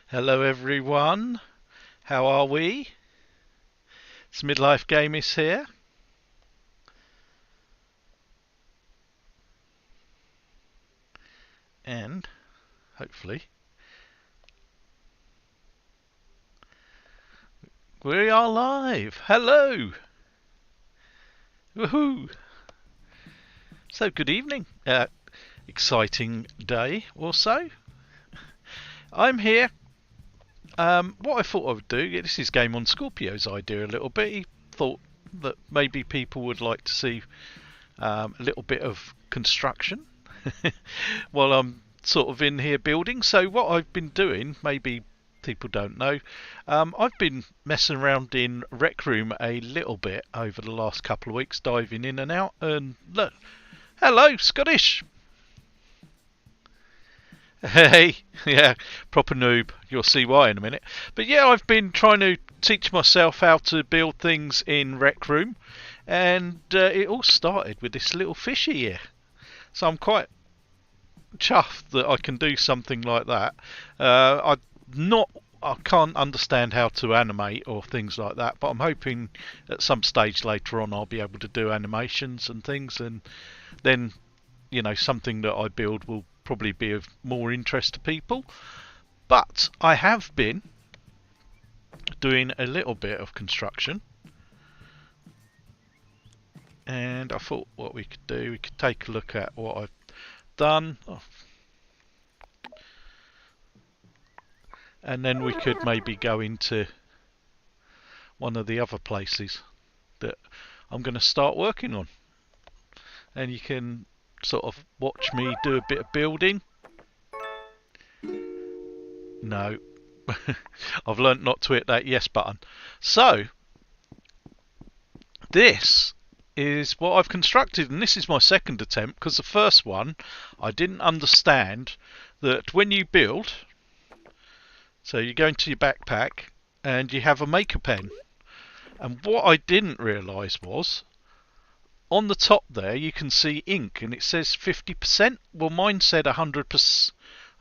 Hello everyone, how are we? It's Midlife Game-ist here, and hopefully we are live. Hello! Woohoo! So good evening, exciting day or so. I'm here. What I thought I would do, this is Game on Scorpio's idea a little bit. He thought that maybe people would like to see a little bit of construction while I'm sort of in here building. So what I've been doing, maybe people don't know, I've been messing around in Rec Room a little bit over the last couple of weeks, diving in and out. And look, hello, Scottish. Hey, yeah, proper noob. You'll see why in a minute. But yeah, I've been trying to teach myself how to build things in Rec Room, and it all started with this little fishy here. So I'm quite chuffed that I can do something like that. I can't understand how to animate or things like that, but I'm hoping at some stage later on I'll be able to do animations and things, and then something that I build will probably be of more interest to people. But I have been doing a little bit of construction, and I thought what we could do, we could take a look at what I've done. And then we could maybe go into one of the other places that I'm going to start working on. And you can sort of watch me do a bit of building. No, I've learnt not to hit that yes button. So, this is what I've constructed, and this is my second attempt, because the first one I didn't understand that when you build, so you go into your backpack and you have a maker pen. And what I didn't realise was, on the top there you can see ink and it says 50%. Well, mine said 100%.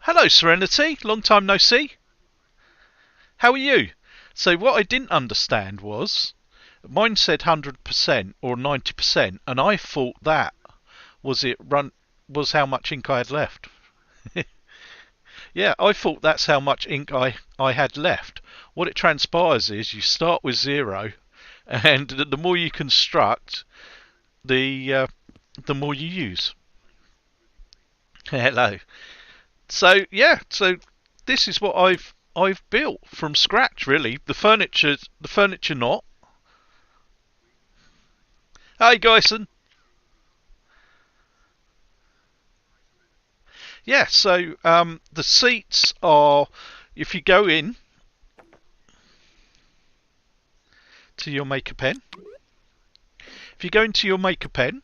Hello Serenity, long time no see. How are you? So what I didn't understand was, mine said 100% or 90%, and I thought that was how much ink I had left. Yeah, I thought that's how much ink I had left. What it transpires is you start with 0, and the more you construct, the more you use. Hello. So yeah, so this is what I've built from scratch, really. The furniture not. Hi, Gyson. Yeah, so the seats are, if you go in to your maker pen, if you go into your maker pen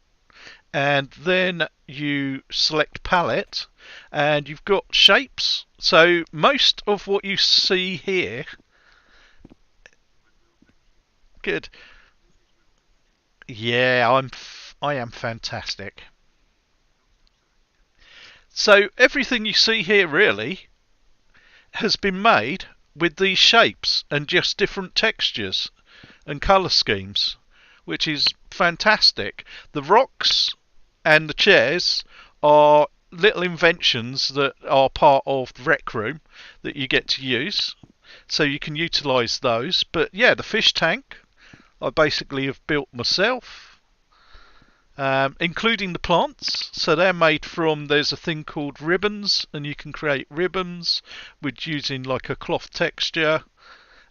and then you select palette and you've got shapes, so most of what you see here, good. Yeah, I am fantastic. So everything you see here really has been made with these shapes and just different textures and colour schemes, which is fantastic. The rocks and the chairs are little inventions that are part of the Rec Room that you get to use, so you can utilise those. But yeah, the fish tank I basically have built myself. Including the plants. So they're made from, there's a thing called ribbons, and you can create ribbons with using like a cloth texture.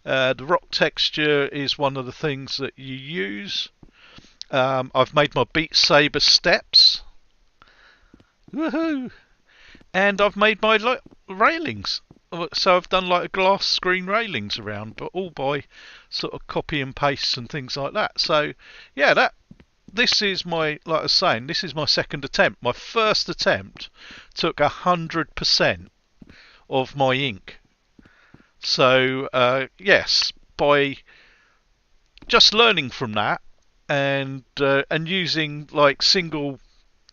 The rock texture is one of the things that you use. I've made my Beat Saber steps. Woohoo! And I've made my railings. So I've done like a glass screen railings around, but all by sort of copy and paste and things like that. So yeah, this is my, like I was saying, this is my second attempt. My first attempt took 100% of my ink. So yes, by just learning from that and using like single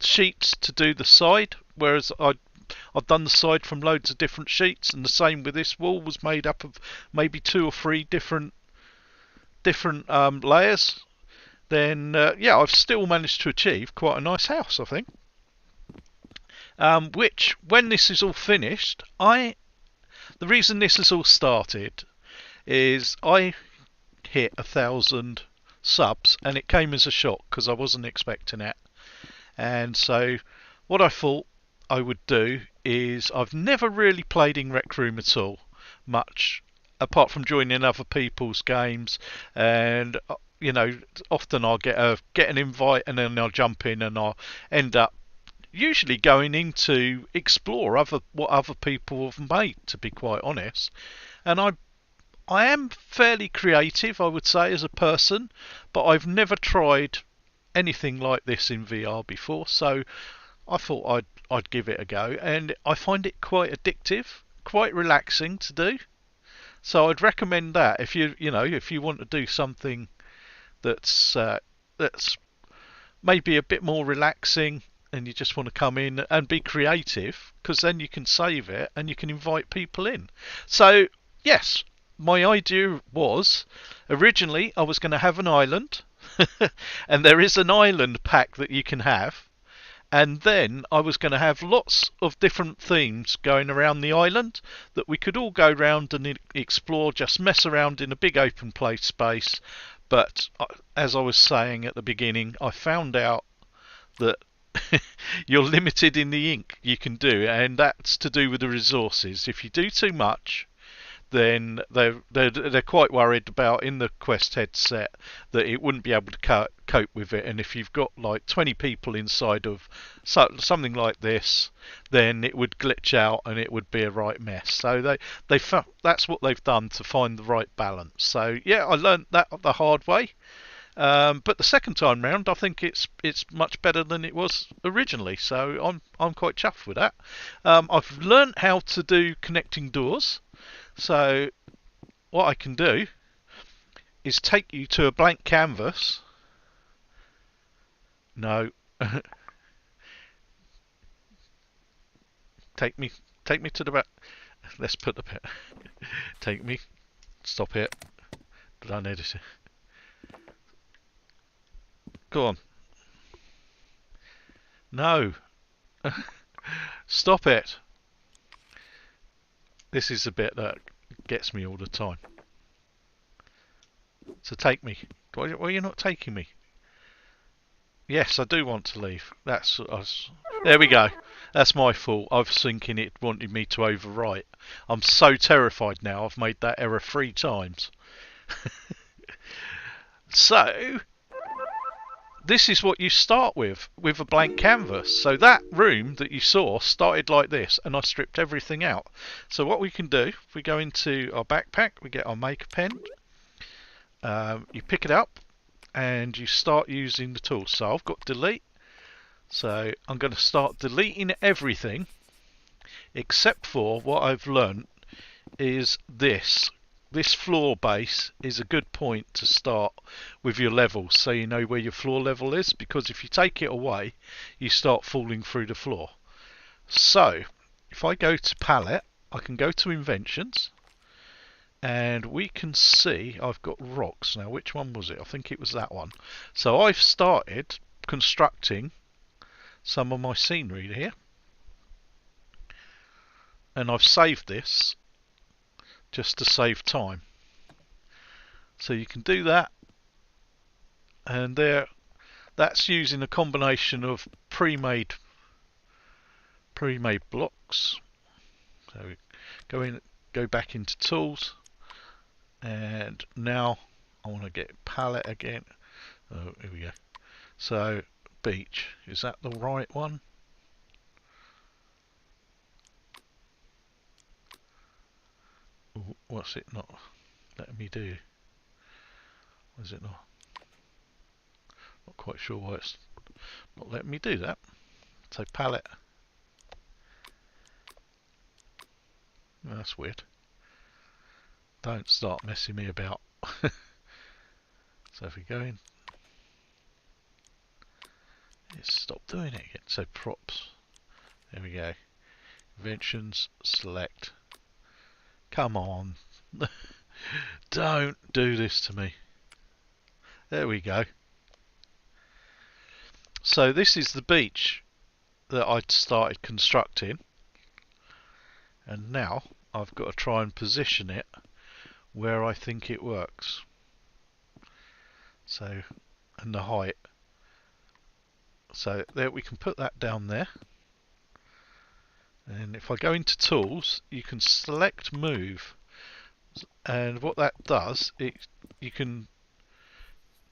sheets to do the side, whereas I I've done the side from loads of different sheets, and the same with this wall was made up of maybe 2 or 3 different layers. Then yeah, I've still managed to achieve quite a nice house, I think. Which, when this is all finished, the reason this has all started is I hit 1,000 subs, and it came as a shock because I wasn't expecting it. And so what I thought I would do is, I've never really played in Rec Room at all, much, apart from joining other people's games, and you know, often I'll get an invite and then I'll jump in and I'll end up usually going in to explore what other people have made, to be quite honest. And I am fairly creative, I would say, as a person, but I've never tried anything like this in VR before, so I thought I'd give it a go, and I find it quite addictive, quite relaxing to do. So I'd recommend that if if you want to do something that's maybe a bit more relaxing, and you just want to come in and be creative, because then you can save it and you can invite people in. So yes, my idea was, originally I was going to have an island, and there is an island pack that you can have, and then I was going to have lots of different themes going around the island that we could all go around and explore, just mess around in a big open play space. But as I was saying at the beginning, I found out that you're limited in the ink you can do, and that's to do with the resources. If you do too much, then they're quite worried about, in the Quest headset, that it wouldn't be able to cope with it. And if you've got like 20 people inside of something like this, then it would glitch out and it would be a right mess. So that's what they've done to find the right balance. So yeah, I learned that the hard way. But the second time round, I think it's much better than it was originally. So I'm quite chuffed with that. I've learned how to do connecting doors. So what I can do is take you to a blank canvas. No. Take me to the back. Let's put the bit. Take me. Stop it. Don't edit it. Go on. No. Stop it. This is the bit that gets me all the time. So take me. Why are you not taking me? Yes, I do want to leave. That's us. There we go. That's my fault. I was thinking it wanted me to overwrite. I'm so terrified now. I've made that error 3 times. So this is what you start with a blank canvas. So that room that you saw started like this, and I stripped everything out. So what we can do, if we go into our backpack, we get our maker pen, you pick it up and you start using the tools. So I've got delete, so I'm going to start deleting everything except for what I've learnt is this floor base is a good point to start with your levels, so you know where your floor level is, because if you take it away you start falling through the floor. So if I go to palette, I can go to inventions, and we can see I've got rocks. Now which one was it? I think it was that one. So I've started constructing some of my scenery here, and I've saved this just to save time. So you can do that, and that's using a combination of pre-made blocks. So we go back into tools, and now I want to get palette again. Oh, here we go. So beach, is that the right one? What's it not letting me do? Is it not? Not quite sure why it's not letting me do that. So palette. That's weird. Don't start messing me about. So if we go in, stop doing it again. So props. There we go. Conventions, select. Come on. Don't do this to me. There we go. So this is the beach that I'd started constructing, and now I've got to try and position it where I think it works. So, and the height. So there, we can put that down there. And if I go into tools, you can select move, and what that does, you can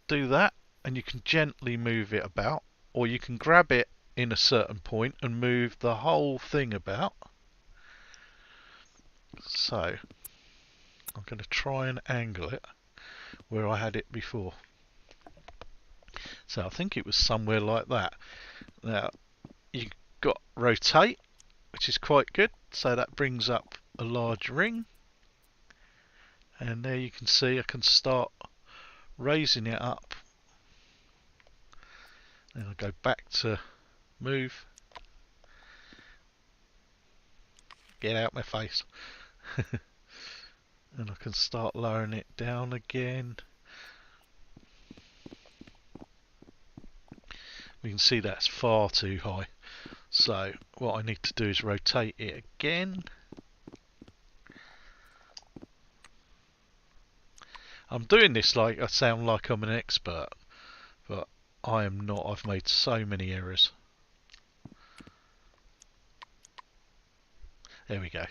do that, and you can gently move it about, or you can grab it in a certain point and move the whole thing about. So I'm going to try and angle it where I had it before. So I think it was somewhere like that. Now you've got rotate, which is quite good, so that brings up a large ring, and there you can see I can start raising it up. Then I'll go back to move. Get out my face. And I can start lowering it down again. We can see that's far too high. So what I need to do is rotate it again. I'm doing this like I sound like I'm an expert, but I am not. I've made so many errors. There we go.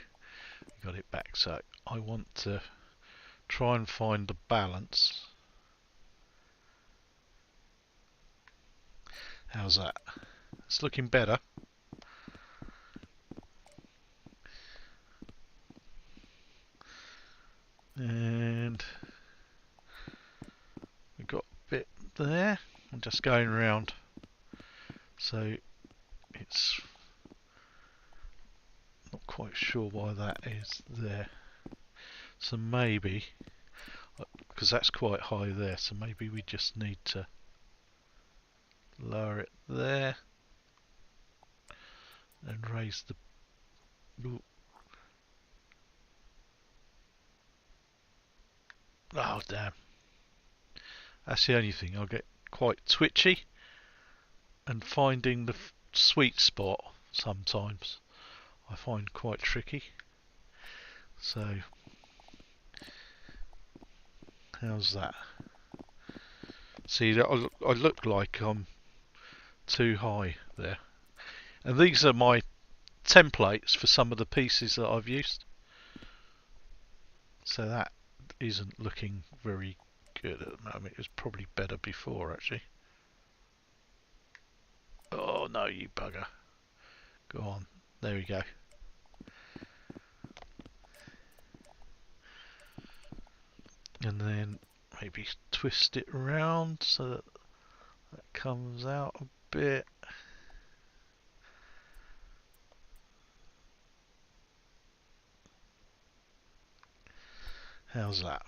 Got it back. So I want to try and find the balance. How's that? It's looking better. And we've got a bit there. I'm just going around, so it's not quite sure why that is there. So maybe, because that's quite high there, so maybe we just need to lower it there and raise the... Oh damn. That's the only thing. I'll get quite twitchy, and finding the sweet spot sometimes I find quite tricky. So how's that? See, I look like I'm too high there. And these are my templates for some of the pieces that I've used. So that isn't looking very good at the moment. It was probably better before, actually. Oh no, you bugger. Go on. There we go. And then maybe twist it around so that that comes out a bit. How's that?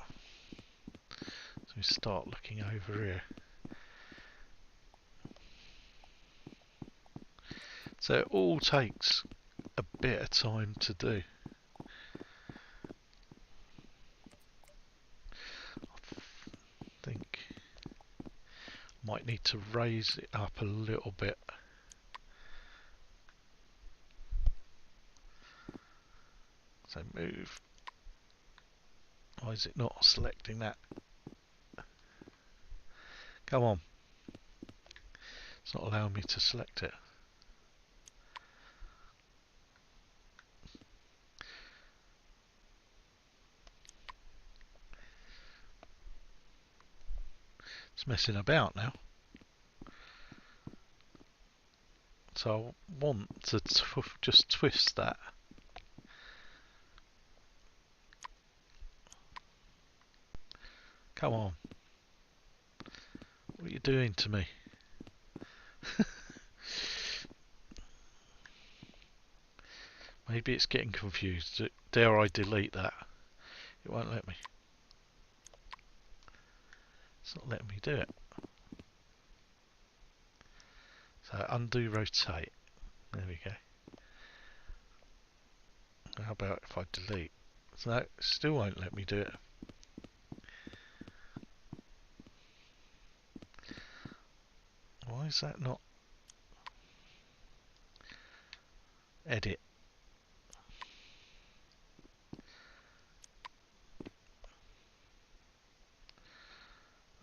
So we start looking over here. So it all takes a bit of time to do. I think might need to raise it up a little bit. So move. Why is it not selecting that? Come on. It's not allowing me to select it. It's messing about now. So I want to just twist that. Come on. What are you doing to me? Maybe it's getting confused. Dare I delete that? It won't let me. It's not letting me do it. So undo rotate. There we go. How about if I delete? So that still won't let me do it. Why is that not? Edit.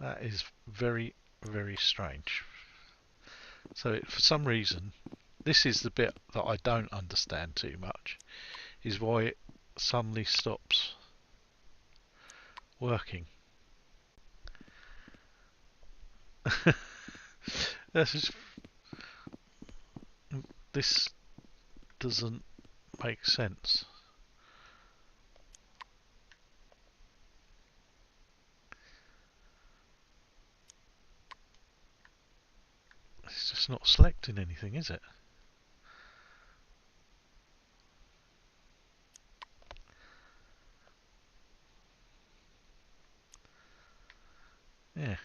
That is very, very strange. So for some reason, this is the bit that I don't understand too much, is why it suddenly stops working. This doesn't make sense. It's just not selecting anything, is it? Yeah.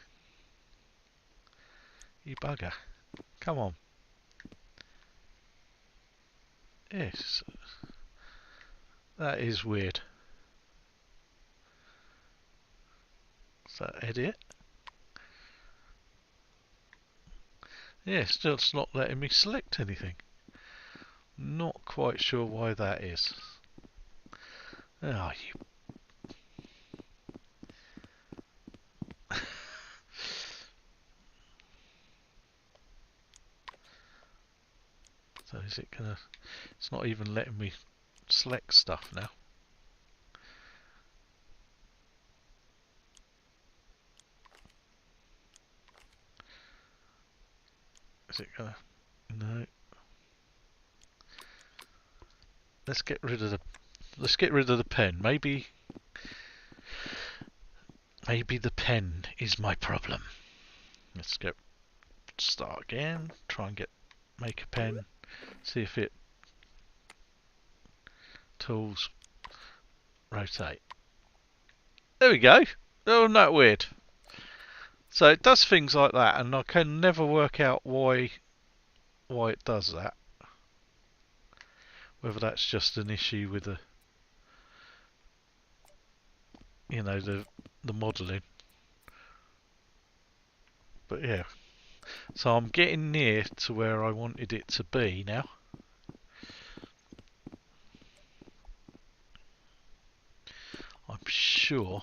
You bugger. Come on. Yes. That is weird. So edit. Yeah, still it's not letting me select anything. Not quite sure why that is. Oh, you. So is it gonna... It's not even letting me select stuff now. Is it gonna... No. Let's get rid of the pen. Maybe the pen is my problem. Let's go start again. Try and make a pen. See if it tools rotate. There we go. Oh, isn't that weird? So it does things like that, and I can never work out why it does that. Whether that's just an issue with the modelling. But yeah. So I'm getting near to where I wanted it to be now. I'm sure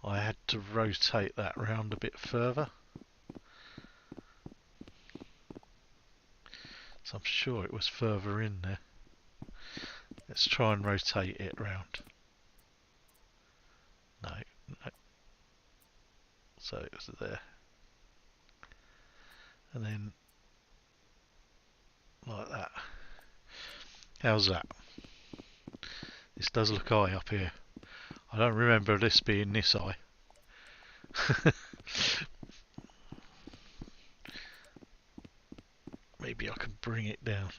I had to rotate that round a bit further. So I'm sure it was further in there. Let's try and rotate it round. No. So it was there. And then like that. How's that? This does look high up here. I don't remember this being this high. Maybe I can bring it down.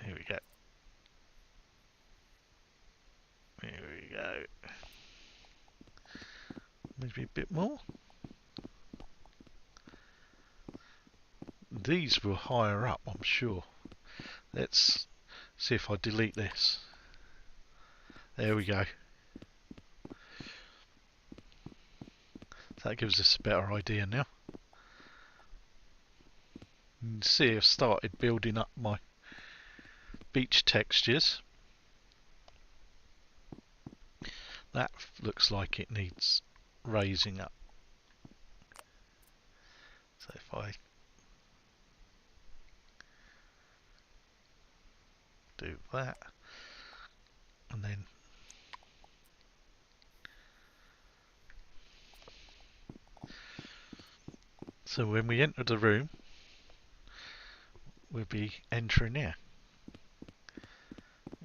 Here we go. Here we go. Maybe a bit more. These were higher up, I'm sure. Let's see if I delete this. There we go. That gives us a better idea now. You can see I've started building up my beach textures. That looks like it needs raising up. So if I do that, and then so when we enter the room, we'll be entering here.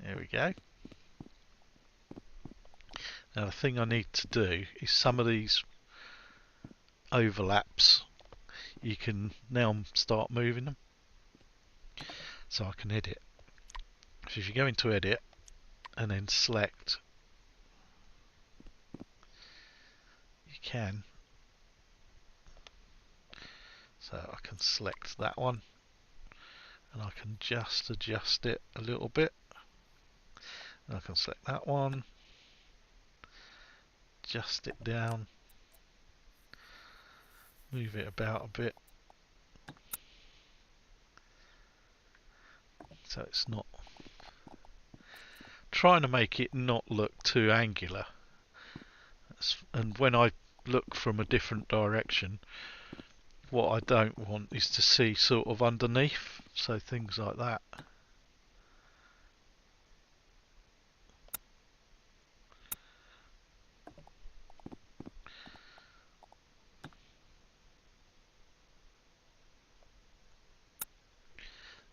There we go. Now the thing I need to do is some of these overlaps, you can now start moving them. So I can edit. So if you go into edit and then select, you can. So I can select that one and I can just adjust it a little bit. And I can select that one, adjust it down, move it about a bit so it's not, trying to make it not look too angular. And when I look from a different direction, what I don't want is to see sort of underneath, so things like that.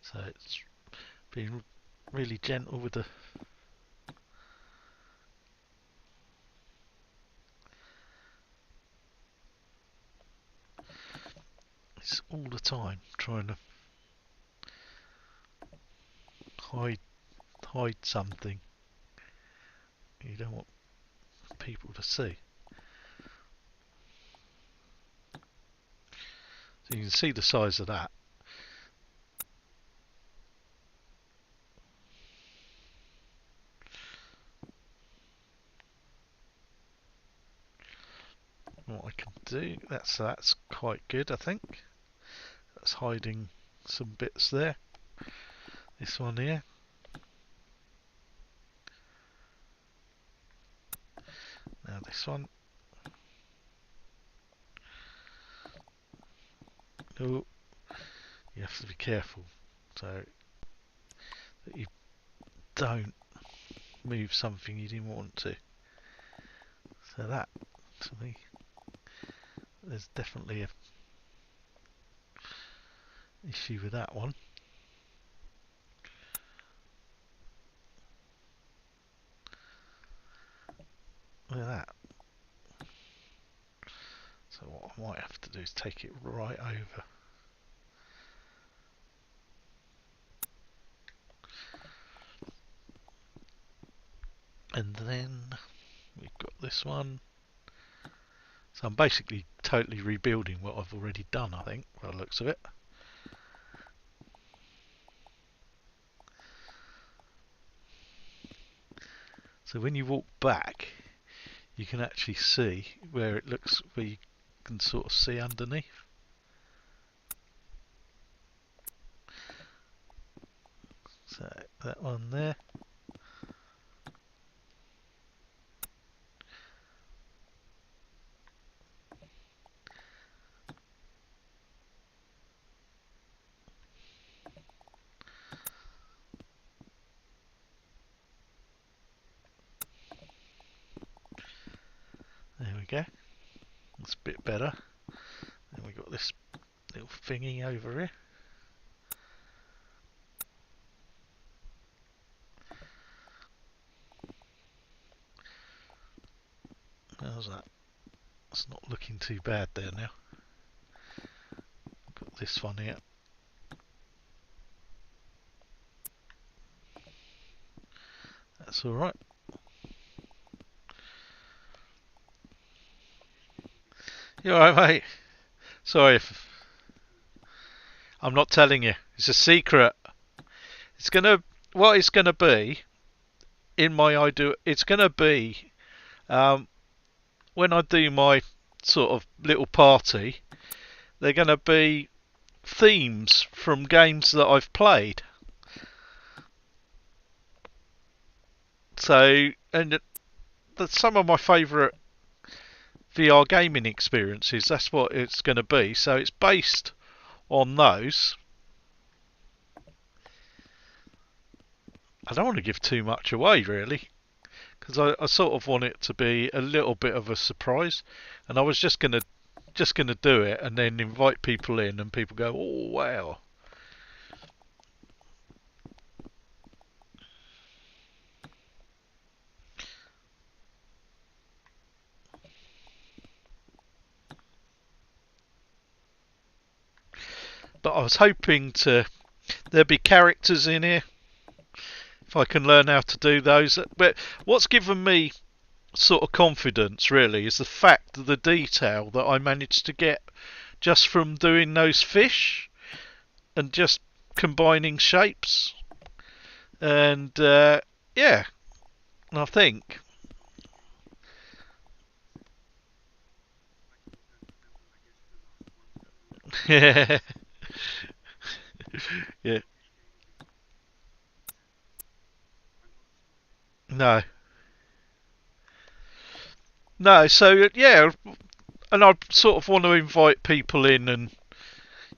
So it's being really gentle with the it's all the time trying to hide something you don't want people to see. So you can see the size of that. What I can do, that's quite good, I think. That's hiding some bits there. This one here. Now this one. Oh, you have to be careful so that you don't move something you didn't want to. So that, to me, there's definitely a issue with that one. Look at that. So what I might have to do is take it right over. And then we've got this one. So I'm basically totally rebuilding what I've already done, I think, by the looks of it. So when you walk back, you can actually see where it looks, where you can sort of see underneath. So that one there. There we go. That's a bit better. Then we've got this little thingy over here. How's that? It's not looking too bad there now. Got this one here. That's alright. You alright, mate? Sorry if I'm not telling you. It's a secret. It's gonna, what it's gonna be in my idea. It's gonna be when I do my sort of little party. They're gonna be themes from games that I've played. So, and some of my favourite VR gaming experiences, that's what it's going to be. So it's based on those. I don't want to give too much away, really, because I sort of want it to be a little bit of a surprise. And I was just gonna do it and then invite people in, and people go, "Oh wow." But I was hoping there'd be characters in here, if I can learn how to do those. But what's given me sort of confidence, really, is the fact of the detail that I managed to get just from doing those fish and just combining shapes, and yeah, I think. Yeah, yeah, no, no. So yeah, and I sort of want to invite people in, and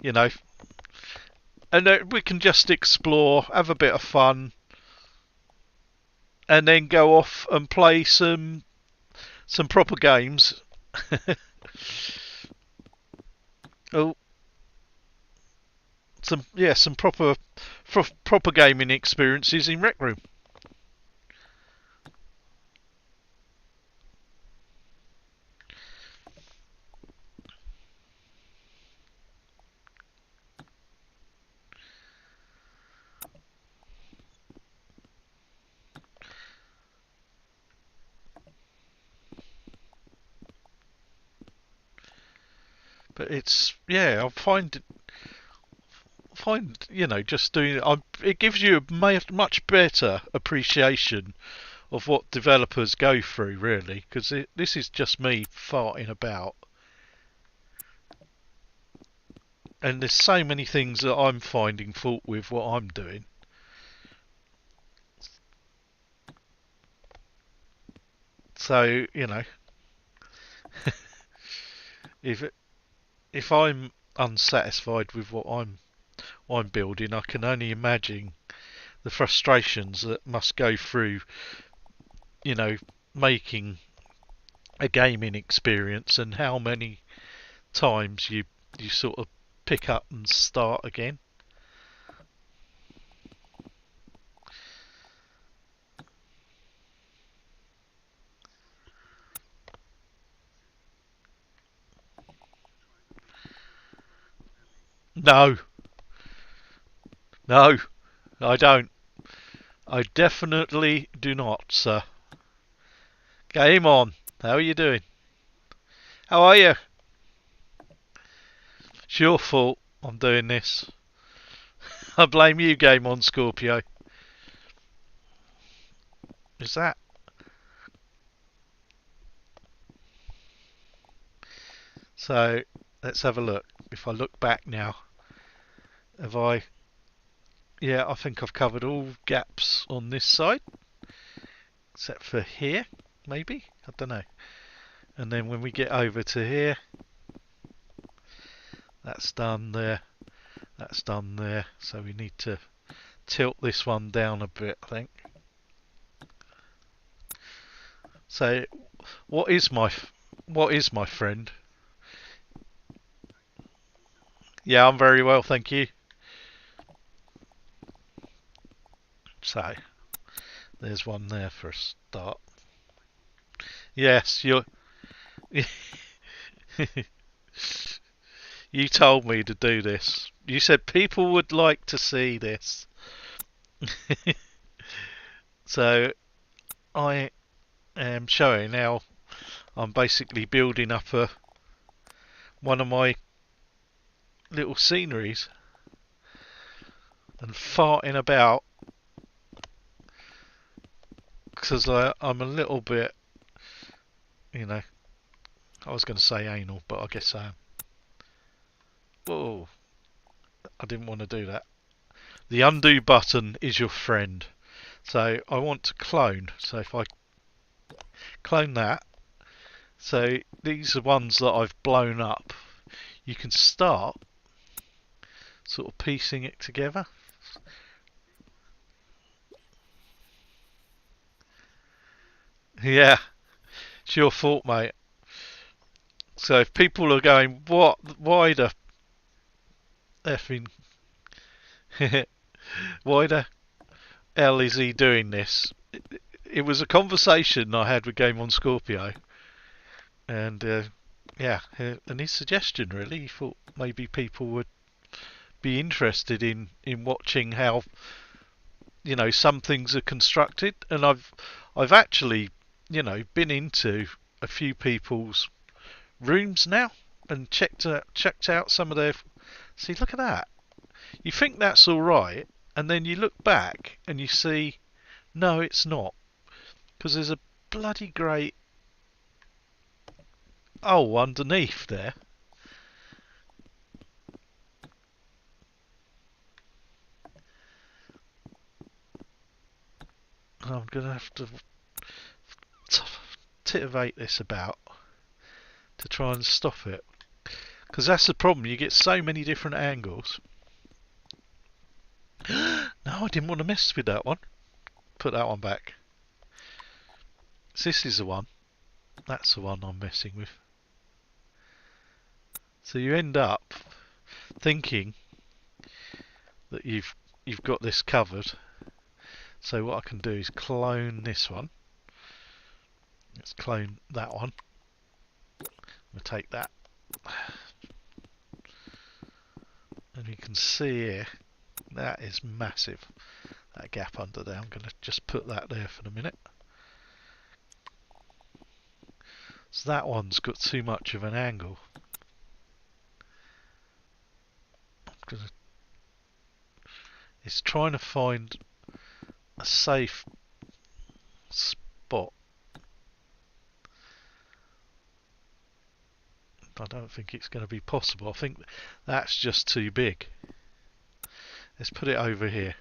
you know, and we can just explore, have a bit of fun, and then go off and play some proper games. Oh, some proper gaming experiences in Rec Room. But it's yeah, I find just doing it gives you a much better appreciation of what developers go through, really, because this is just me farting about, and there's so many things that I'm finding fault with what I'm doing. So if if I'm unsatisfied with what I'm building, I can only imagine the frustrations that must go through, you know, making a gaming experience, and how many times you sort of pick up and start again. No, no, I don't. I definitely do not, sir. Game on. How are you doing? How are you? It's your fault I'm doing this. I blame you, Game on, Scorpio. Is that? So, let's have a look. If I look back now, have I... Yeah, I think I've covered all gaps on this side, except for here, maybe? I don't know. And then when we get over to here, that's done there, that's done there. So we need to tilt this one down a bit, I think. So, what is my what is my friend? Yeah, I'm very well, thank you. So, there's one there for a start. Yes, you told me to do this. You said people would like to see this. So, I am showing how I'm basically building up one of my little sceneries and farting about because I'm a little bit, you know, I was going to say anal, but I guess I am. Whoa, I didn't want to do that. The undo button is your friend. So I want to clone. So if I clone that, so these are ones that I've blown up. You can start sort of piecing it together. Yeah, it's your fault, mate. So if people are going, what? Why the effing? Why the hell is he doing this? It was a conversation I had with Game on Scorpio, and yeah, and his suggestion really, he thought maybe people would be interested in watching how some things are constructed, and I've actually been into a few people's rooms now and checked out some of their. See, look at that. You think that's alright, and then you look back and you see, no, it's not. Because there's a bloody great hole underneath there. I'm going to have to titivate this about to try and stop it. Because that's the problem, you get so many different angles. No, I didn't want to mess with that one. Put that one back. So this is the one. That's the one I'm messing with. So you end up thinking that you've got this covered. So what I can do is clone this one. Let's clone that one. We'll take that. And you can see here, that is massive. That gap under there. I'm going to just put that there for the minute. So that one's got too much of an angle. It's trying to find a safe spot. I don't think it's going to be possible. I think that's just too big. Let's put it over here.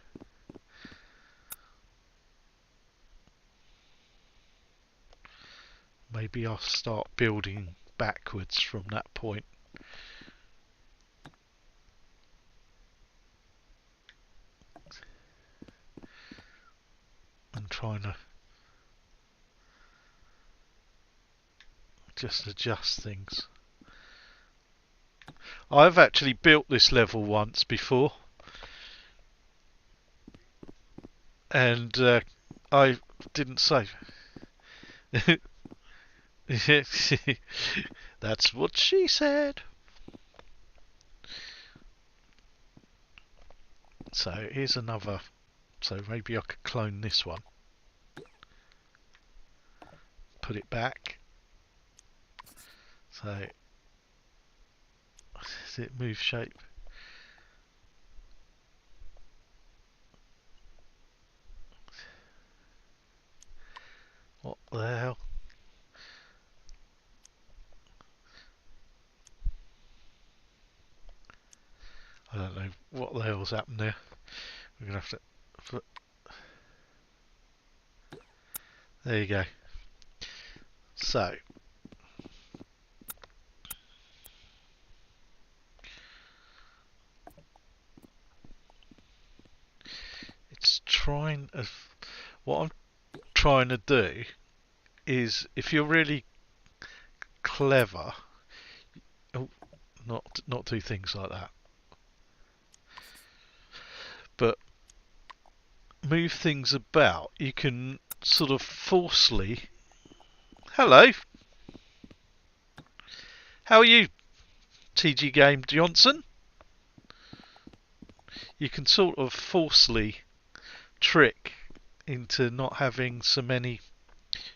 Maybe I'll start building backwards from that point. And trying to just adjust things. I've actually built this level once before, and I didn't save. That's what she said. So here's another. So maybe I could clone this one. Put it back. So does it move shape? What the hell? I don't know what the hell's happened there. We're gonna have to put. There you go. So it's trying. What I'm trying to do is, if you're really clever, not do things like that, but move things about. You can sort of forcefully. Hello. How are you, TG Game Johnson? You can sort of forcefully trick into not having so many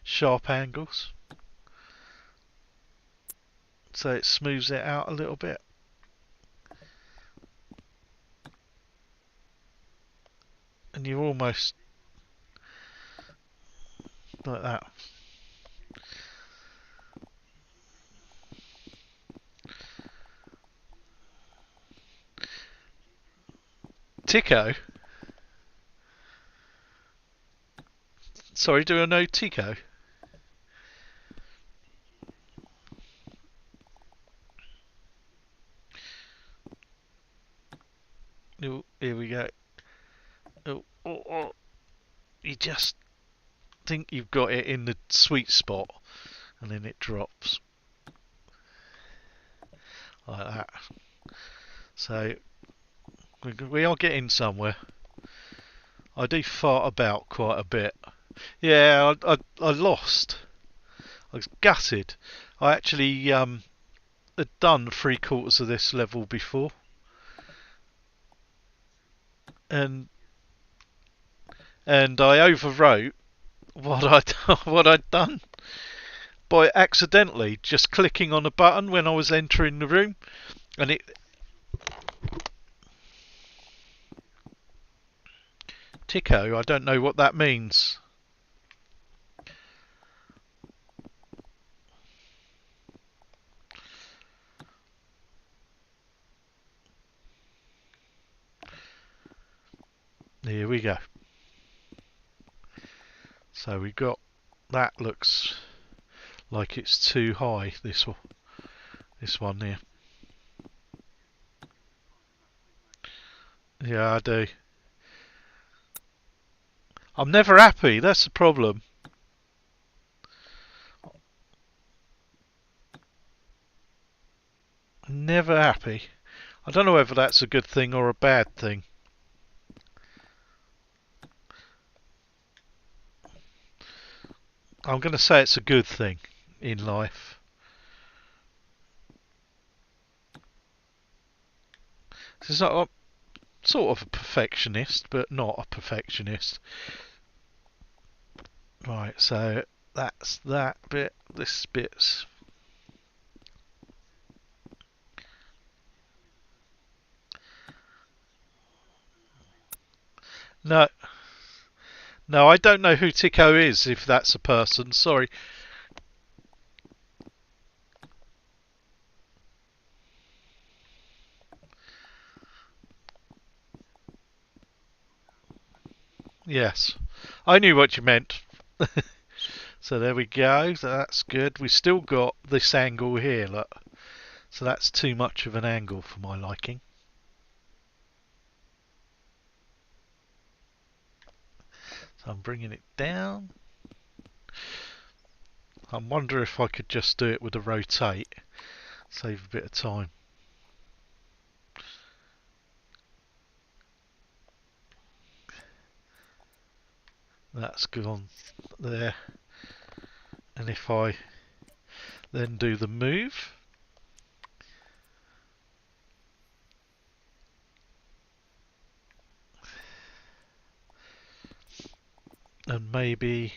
sharp angles. So it smooths it out a little bit. And you're almost like that. Tico? Sorry, do I know Tico? Oh, here we go. Oh. You just think you've got it in the sweet spot, and then it drops. Like that. So, we are getting somewhere. I do fart about quite a bit. Yeah, I lost. I was gutted. I actually had done 3/4 of this level before, and I overwrote what I'd done by accidentally just clicking on a button when I was entering the room, and it. Tico, I don't know what that means. Here we go. So we got, that looks like it's too high, this one here. Yeah, I do. I'm never happy, that's the problem. Never happy. I don't know whether that's a good thing or a bad thing. I'm going to say it's a good thing in life. This is not sort of a perfectionist, but not a perfectionist. Right, so that's that bit. This bit's... No, no, I don't know who Tico is, if that's a person. Sorry. Yes, I knew what you meant. So there we go. So that's good. We still got this angle here, look. So that's too much of an angle for my liking. So I'm bringing it down. I wonder if I could just do it with a rotate, save a bit of time. That's gone there. And if I then do the move, and maybe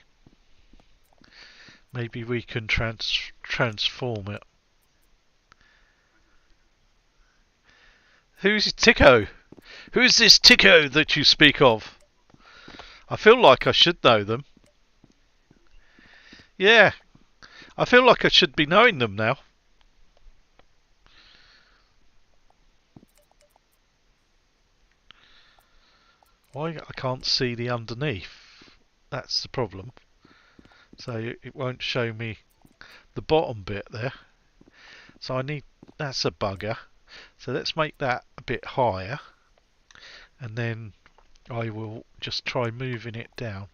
we can transform it. Who's Tico? Who's this Tico that you speak of? I feel like I should know them. Yeah, I feel like I should be knowing them now. Why I can't see the underneath? That's the problem. So it won't show me the bottom bit there. So I need, that's a bugger. So let's make that a bit higher. And then I will just try moving it down.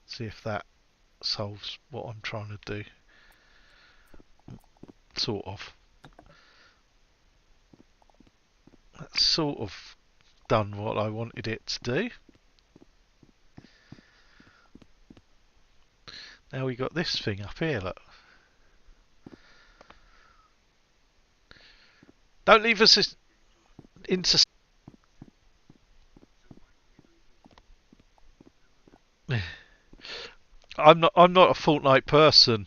See if that solves what I'm trying to do. Sort of. That's sort of done what I wanted it to do. Now we got this thing up here, look. Don't leave us into... I'm not a Fortnite person.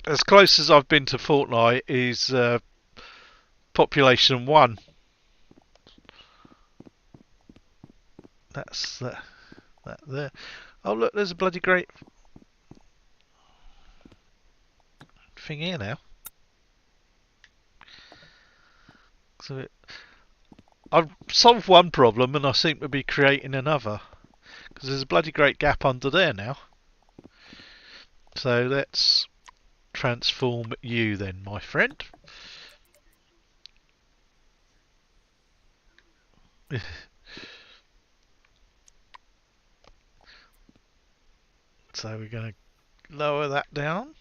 As close as I've been to Fortnite is Population 1. That's that there. Oh look, there's a bloody great thing here now. So I've solved one problem and I seem to be creating another. Because there's a bloody great gap under there now. So let's transform you then, my friend. So we're going to lower that down.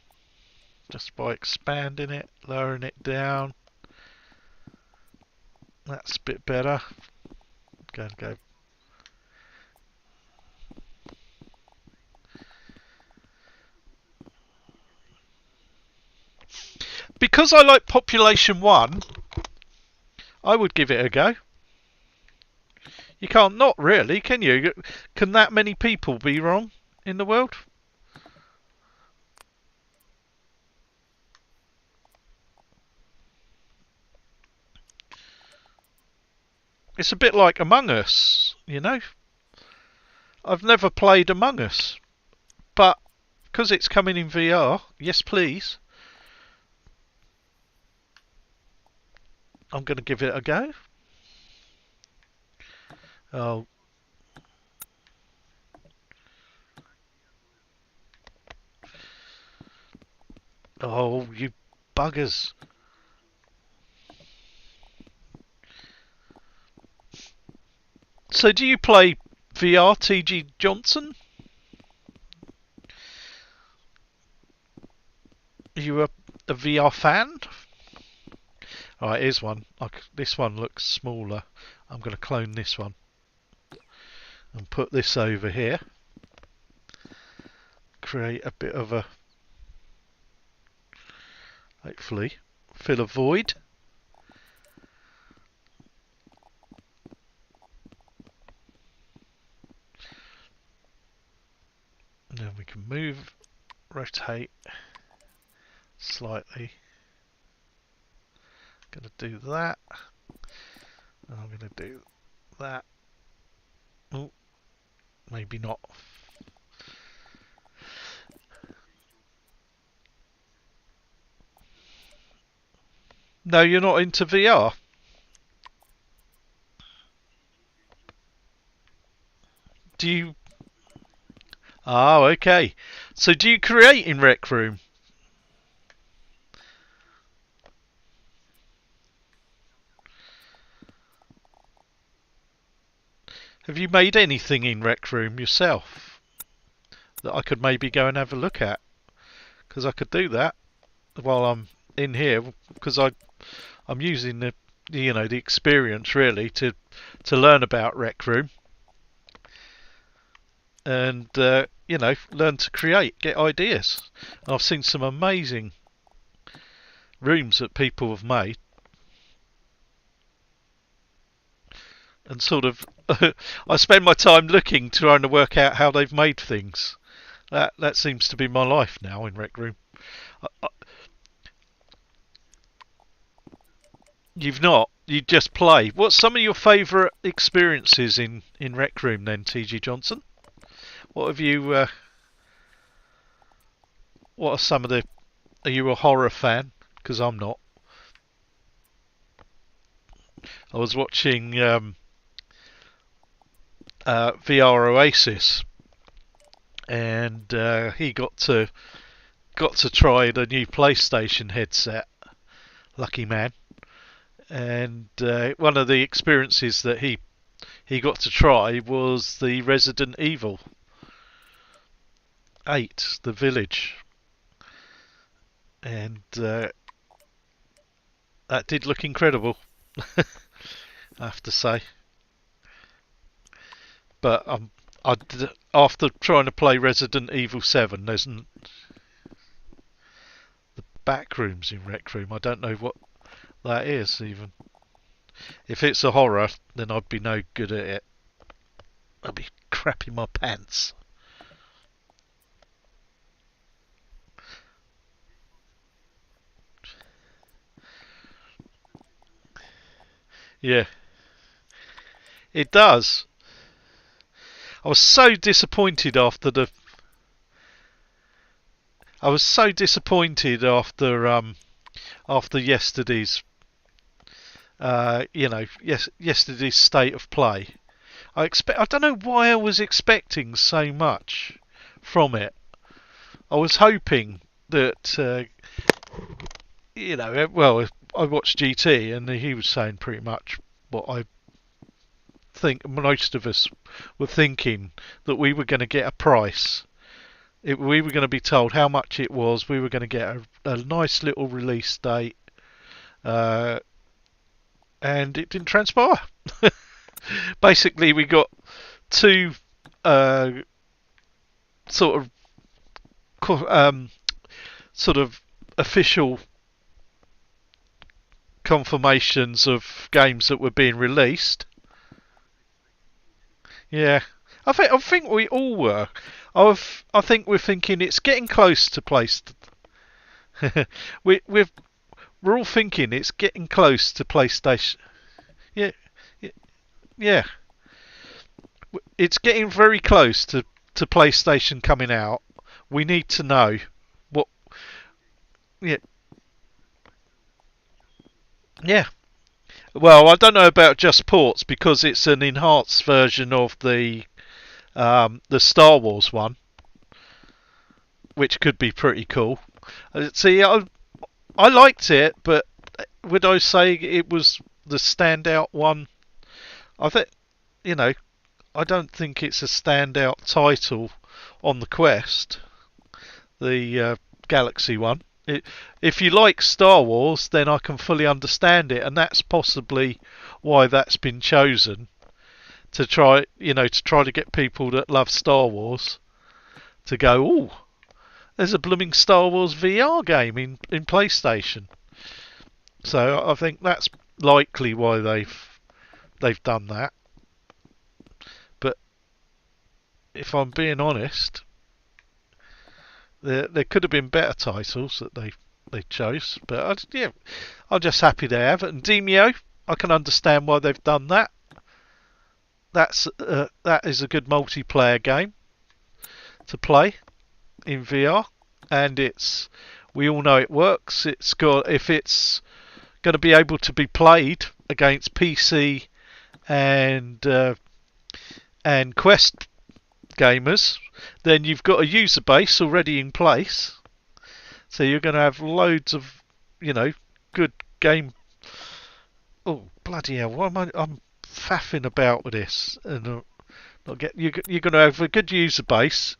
Just by expanding it, lowering it down. That's a bit better. Go. Because I like Population 1, I would give it a go. You can't not really, can you? Can that many people be wrong in the world? It's a bit like Among Us, you know. I've never played Among Us, but because it's coming in VR, yes please, I'm going to give it a go. Oh, oh, you buggers! So, do you play VR, TG Johnson? Are you a VR fan? Alright, here's one. This one looks smaller. I'm going to clone this one and put this over here. Create a bit of a, hopefully, fill a void. And then we can move, rotate slightly. Going to do that. And I'm going to do that. Oh, maybe not. No, you're not into VR. Do you? Oh, okay. So do you create in Rec Room? Have you made anything in Rec Room yourself that I could maybe go and have a look at? Because I could do that while I'm in here. Because I'm using the experience really to learn about Rec Room and learn to create, get ideas. And I've seen some amazing rooms that people have made, and sort of I spend my time looking, trying to work out how they've made things. That seems to be my life now in Rec Room. I, you've not. You just play. What's some of your favourite experiences in Rec Room then, TG Johnson? What have you? What are some of the? Are you a horror fan? Because I'm not. I was watching VR Oasis, and he got to try the new PlayStation headset. Lucky man. And one of the experiences that he got to try was the Resident Evil 8, The Village, and that did look incredible, I have to say. But after trying to play Resident Evil 7, there's the back rooms in Rec Room. I don't know what that is even. If it's a horror, then I'd be no good at it. I'd be crapping my pants. Yeah, it does. I was so disappointed after the. I was so disappointed after yesterday's. Yesterday's state of play. I don't know why I was expecting so much from it. I was hoping that. Well, I watched GT and he was saying pretty much what I think most of us were thinking, that we were going to get a price. We were going to be told how much it was. We were going to get a nice little release date, and it didn't transpire. Basically, we got two sort of official confirmations of games that were being released. Yeah, I think we all were. I think we're thinking it's getting close to PlayStation. We're all thinking it's getting close to PlayStation. Yeah, yeah. yeah, it's getting very close to PlayStation coming out. We need to know what. Yeah, yeah. Well, I don't know about just ports because it's an enhanced version of the Star Wars one, which could be pretty cool. See, I liked it, but would I say it was the standout one? I think, you know, I don't think it's a standout title on the Quest, the Galaxy one. If you like Star Wars, then I can fully understand it, and that's possibly why that's been chosen to try, to try to get people that love Star Wars to go, oh, there's a blooming Star Wars VR game in PlayStation. So I think that's likely why they've done that. But if I'm being honest, there could have been better titles that they chose. But yeah, I'm just happy they have it. And Demio, I can understand why they've done that. That is a good multiplayer game to play in VR, and we all know it works. It's got if it's going to be able to be played against PC and Quest gamers, then you've got a user base already in place. So you're going to have loads of, good game. Oh bloody hell! Why am I'm faffing about with this and not get you're going to have a good user base.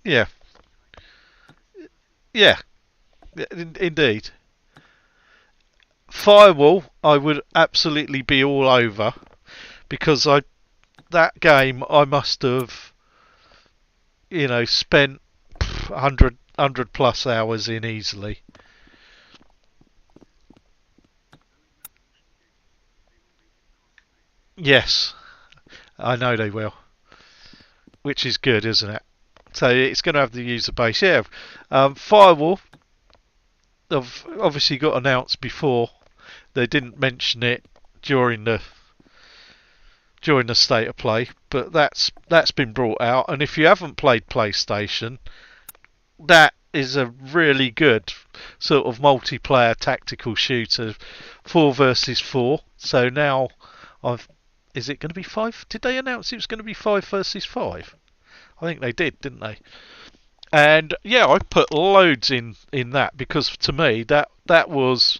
Yeah, yeah, indeed. Firewall, I would absolutely be all over because that game I must have spent 100 plus hours in easily. Yes, I know they will, which is good, isn't it? So it's going to have the user base. Yeah, Firewall have obviously got announced before. They didn't mention it during the state of play, but that's been brought out. And if you haven't played PlayStation, that is a really good sort of multiplayer tactical shooter, 4 versus 4. So now I've. Is it going to be 5? Did they announce it was going to be 5 versus 5? I think they did, didn't they? And yeah, I put loads in that because to me that was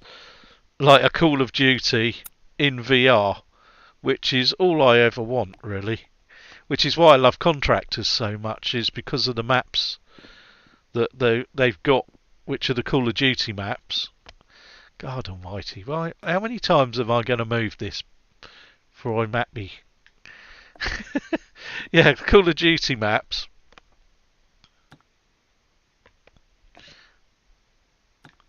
like a Call of Duty in VR, which is all I ever want really. Which is why I love Contractors so much, is because of the maps that they've got, which are the Call of Duty maps. God Almighty! Right, how many times am I going to move this before I map me? Yeah, Call of Duty maps.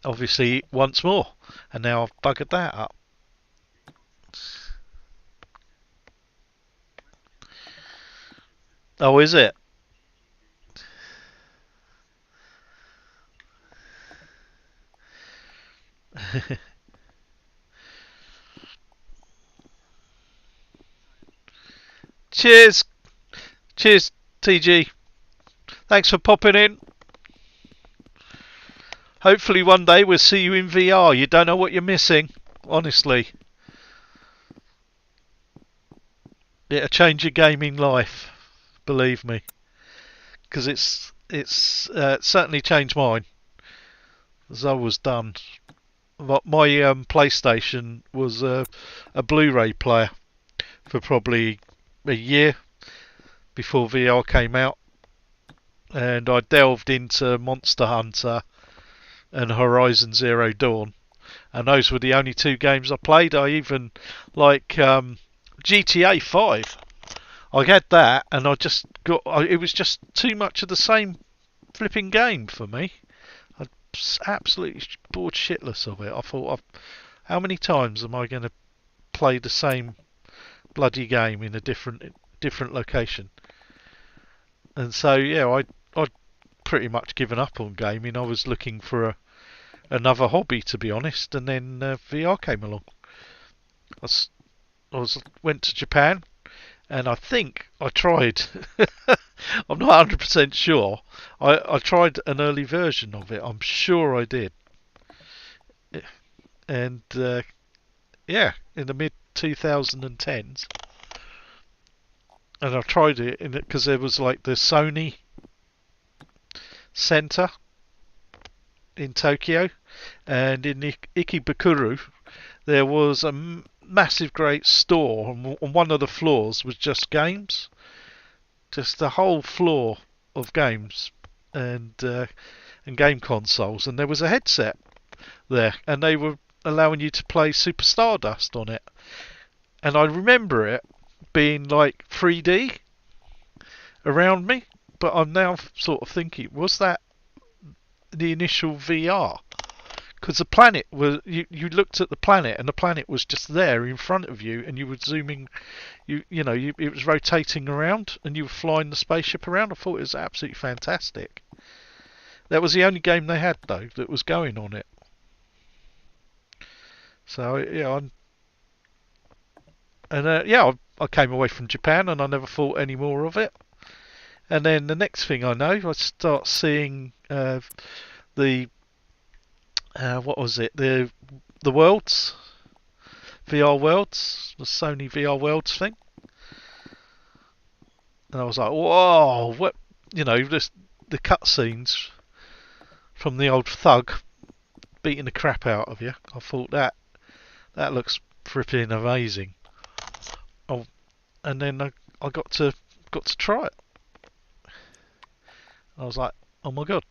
Obviously, once more, and now I've buggered that up. Oh, is it? Cheers, cheers, TG. Thanks for popping in. Hopefully, one day we'll see you in VR. You don't know what you're missing, honestly. It'll change your gaming life, believe me, because it's certainly changed mine. As I was done. My PlayStation was a Blu-ray player for probably a year before VR came out, and I delved into Monster Hunter and Horizon Zero Dawn, and those were the only two games I played. I even like GTA 5. I had that, and I just got. It was just too much of the same flipping game for me. I absolutely bored shitless of it. I thought, how many times am I going to play the same bloody game in a different location? And so yeah, I'd pretty much given up on gaming. I was looking for another hobby, to be honest, and then VR came along. I, went to Japan, and I think I tried. I'm not 100% sure. I tried an early version of it. I'm sure I did. And yeah, in the mid 2010s, and I tried it in it because there was like the Sony Center in Tokyo, and in Ikebukuro there was a massive, great store, and on one of the floors was just games, just the whole floor of games and game consoles, and there was a headset there, and they were allowing you to play Super Stardust on it, and I remember it being like 3D around me, but I'm now sort of thinking, was that the initial VR? Because the planet was, you looked at the planet, and the planet was just there in front of you, and you were zooming, it was rotating around, and you were flying the spaceship around. I thought it was absolutely fantastic. That was the only game they had though that was going on it. So yeah, I came away from Japan, and I never thought any more of it. And then the next thing I know, I start seeing the what was it? The Worlds, VR Worlds, the Sony VR Worlds thing, and I was like, whoa, what? Just the cutscenes from the old thug beating the crap out of you. I thought that looks flipping amazing. Oh, and then I got to try it. I was like, oh my god,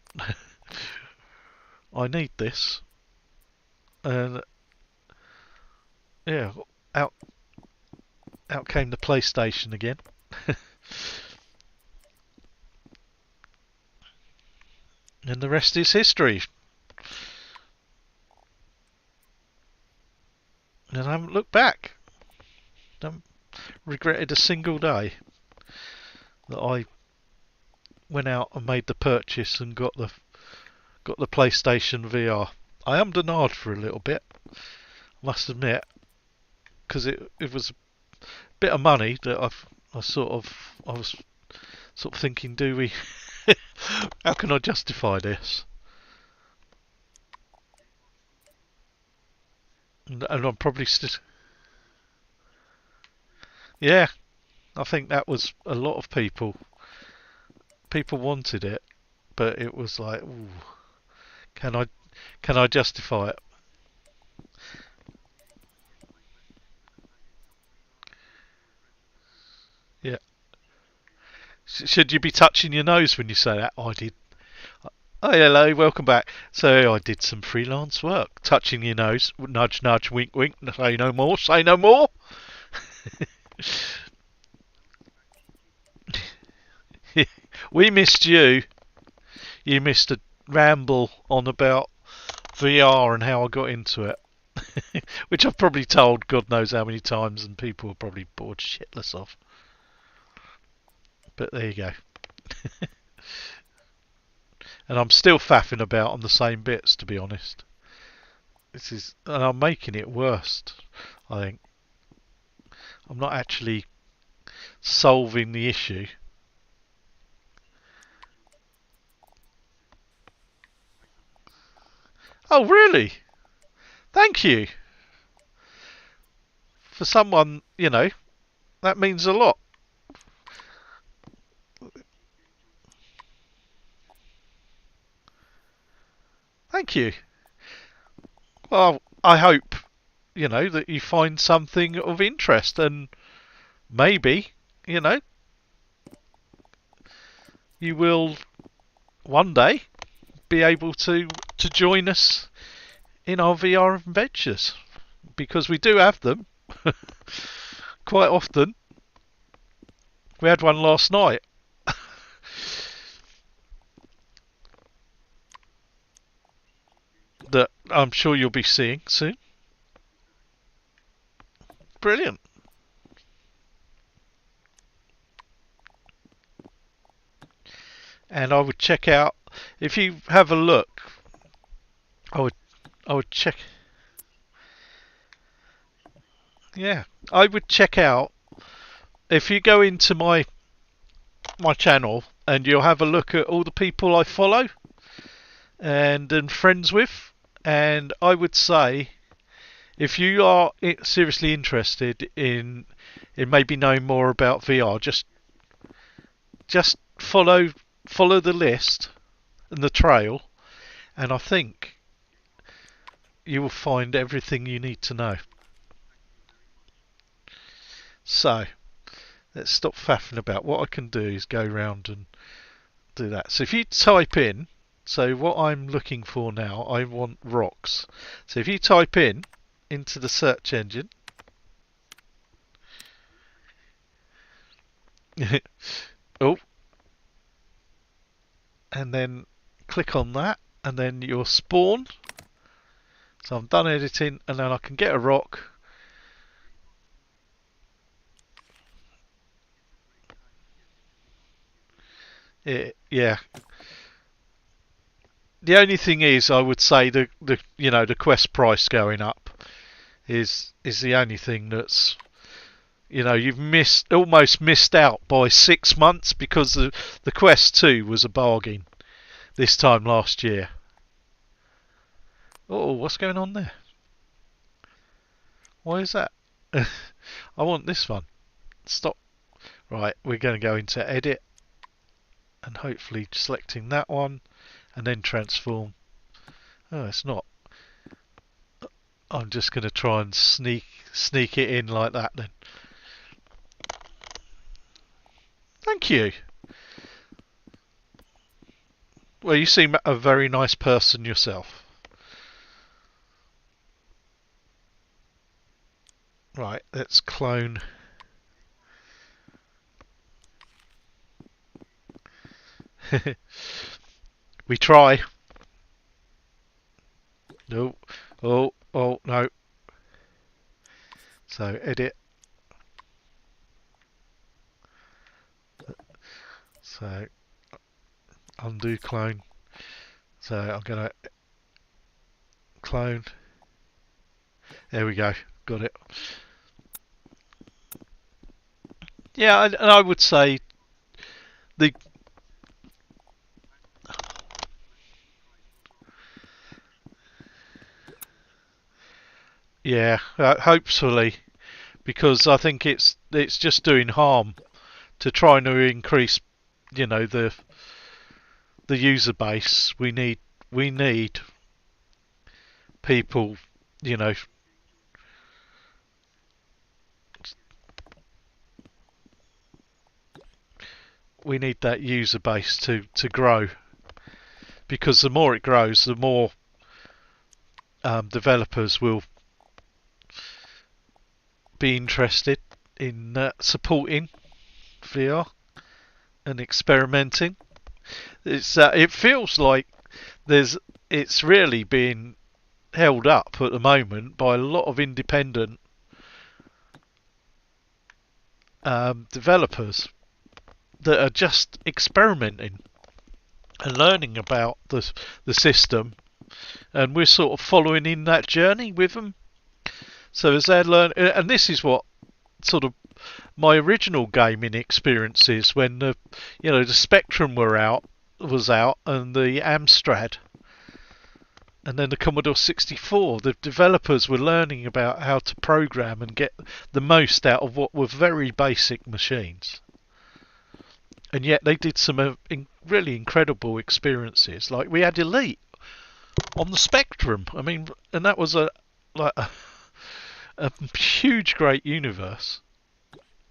I need this. And yeah, out out came the PlayStation again. And the rest is history. And I haven't looked back. I haven't regretted a single day that I went out and made the purchase and got the PlayStation VR. I am denied for a little bit, I must admit, because it was a bit of money that I was sort of thinking, do we? How can I justify this? And I'm probably still. Yeah, I think that was a lot of people. People wanted it, but it was like, ooh, can I justify it? Yeah. Should you be touching your nose when you say that? I did. Oh, hello, welcome back. So I did some freelance work. Touching your nose, nudge, nudge, wink, wink. Say no more. Say no more. We missed you. You missed a ramble on about VR and how I got into it, which I've probably told God knows how many times, and people are probably bored shitless of. But there you go. And I'm still faffing about on the same bits, to be honest. And I'm making it worse. I think I'm not actually solving the issue. Oh, really? Thank you. For someone, that means a lot. Thank you. Well, I hope, that you find something of interest, and maybe, you know, you will one day be able to join us in our VR adventures, because we do have them quite often. We had one last night. That I'm sure you'll be seeing soon. Brilliant. And I would check out, if you have a look, I would I would check. Yeah, I would check out if you go into my channel and you'll have a look at all the people I follow and friends with, and I would say if you are seriously interested in maybe knowing more about VR, just follow the list and the trail, and I think you will find everything you need to know. So let's stop faffing about. What I can do is go around and do that. So if you type in, so what I'm looking for now, I want rocks. So if you type in into the search engine, oh, and then click on that, and then your spawn. So I'm done editing, and then I can get a rock. Yeah. The only thing is, I would say the quest price going up is the only thing that's you've almost missed out by 6 months because the Quest 2 was a bargain this time last year. Oh, what's going on there? Why is that? I want this one. Stop. Right, we're going to go into edit and hopefully selecting that one and then transform. Oh, it's not. I'm just going to try and sneak it in like that then. Thank you. Well, you seem a very nice person yourself. Right, let's clone. We try. No. Oh, no. So edit. So undo clone. So I'm going to clone. There we go. Got it. Yeah, and I would say the yeah, hopefully because I think it's just doing harm to trying to increase, the user base. We need people, you know, we need that user base to grow because the more it grows, the more developers will be interested in supporting VR and experimenting. It feels like there's it's really being held up at the moment by a lot of independent developers that are just experimenting and learning about the system, and we're sort of following in that journey with them. So as they learn, and this is what sort of my original gaming experiences when the Spectrum was out and the Amstrad and then the Commodore 64. The developers were learning about how to program and get the most out of what were very basic machines. And yet they did some really incredible experiences. Like we had Elite on the Spectrum. I mean, and that was a huge, great universe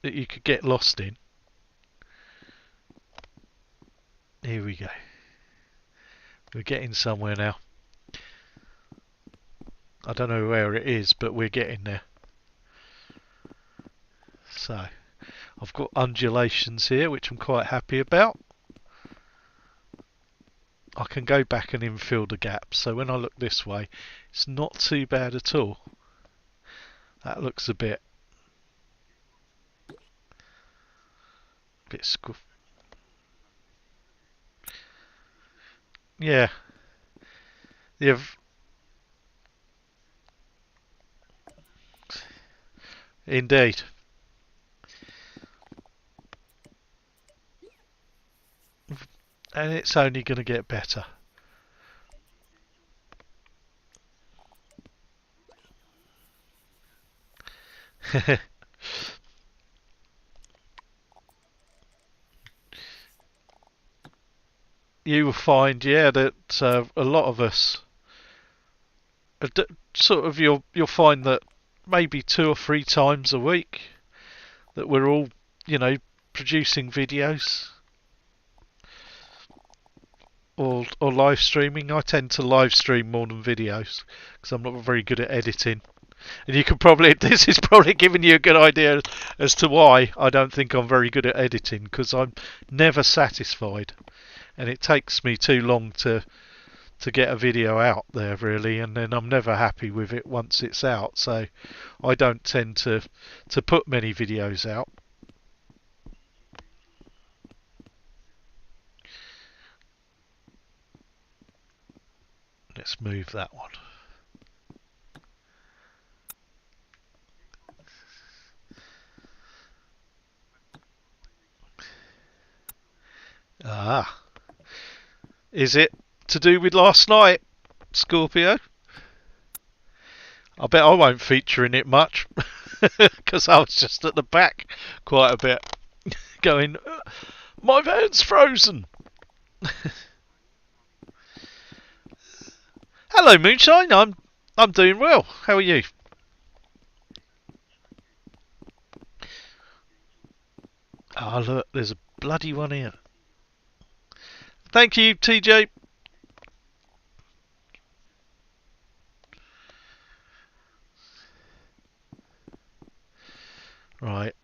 that you could get lost in. Here we go. We're getting somewhere now. I don't know where it is, but we're getting there. So, I've got undulations here, which I'm quite happy about. I can go back and infill the gaps, so when I look this way, it's not too bad at all. That looks a bit scuff. Yeah, yeah. Indeed. And it's only going to get better. You will find, yeah, that a lot of us, sort of, you'll find that maybe 2 or 3 times a week that we're all, producing videos or live streaming. I tend to live stream more than videos because I'm not very good at editing. And you can probably, this is probably giving you a good idea as to why I don't think I'm very good at editing, because I'm never satisfied. And it takes me too long to get a video out there, really, and then I'm never happy with it once it's out. So I don't tend to put many videos out. Let's move that one. Ah, is it to do with last night, Scorpio? I bet I won't feature in it much because I was just at the back quite a bit, going, my van's frozen. Hello, Moonshine. I'm doing well. How are you? Ah, look, there's a bloody one here. Thank you, TJ. Right.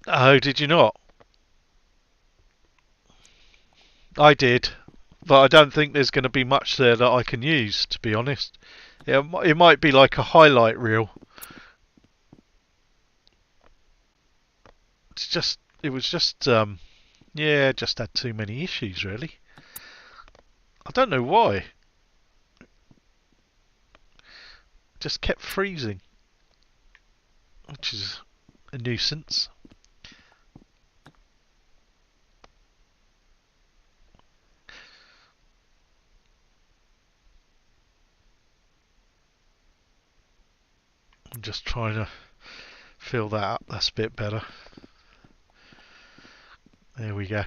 Oh, did you not? I did, but I don't think there's going to be much there that I can use, to be honest. It might be like a highlight reel. It was just, yeah, just had too many issues, really. I don't know why. Just kept freezing, which is a nuisance. I'm just trying to fill that up. That's a bit better. There we go.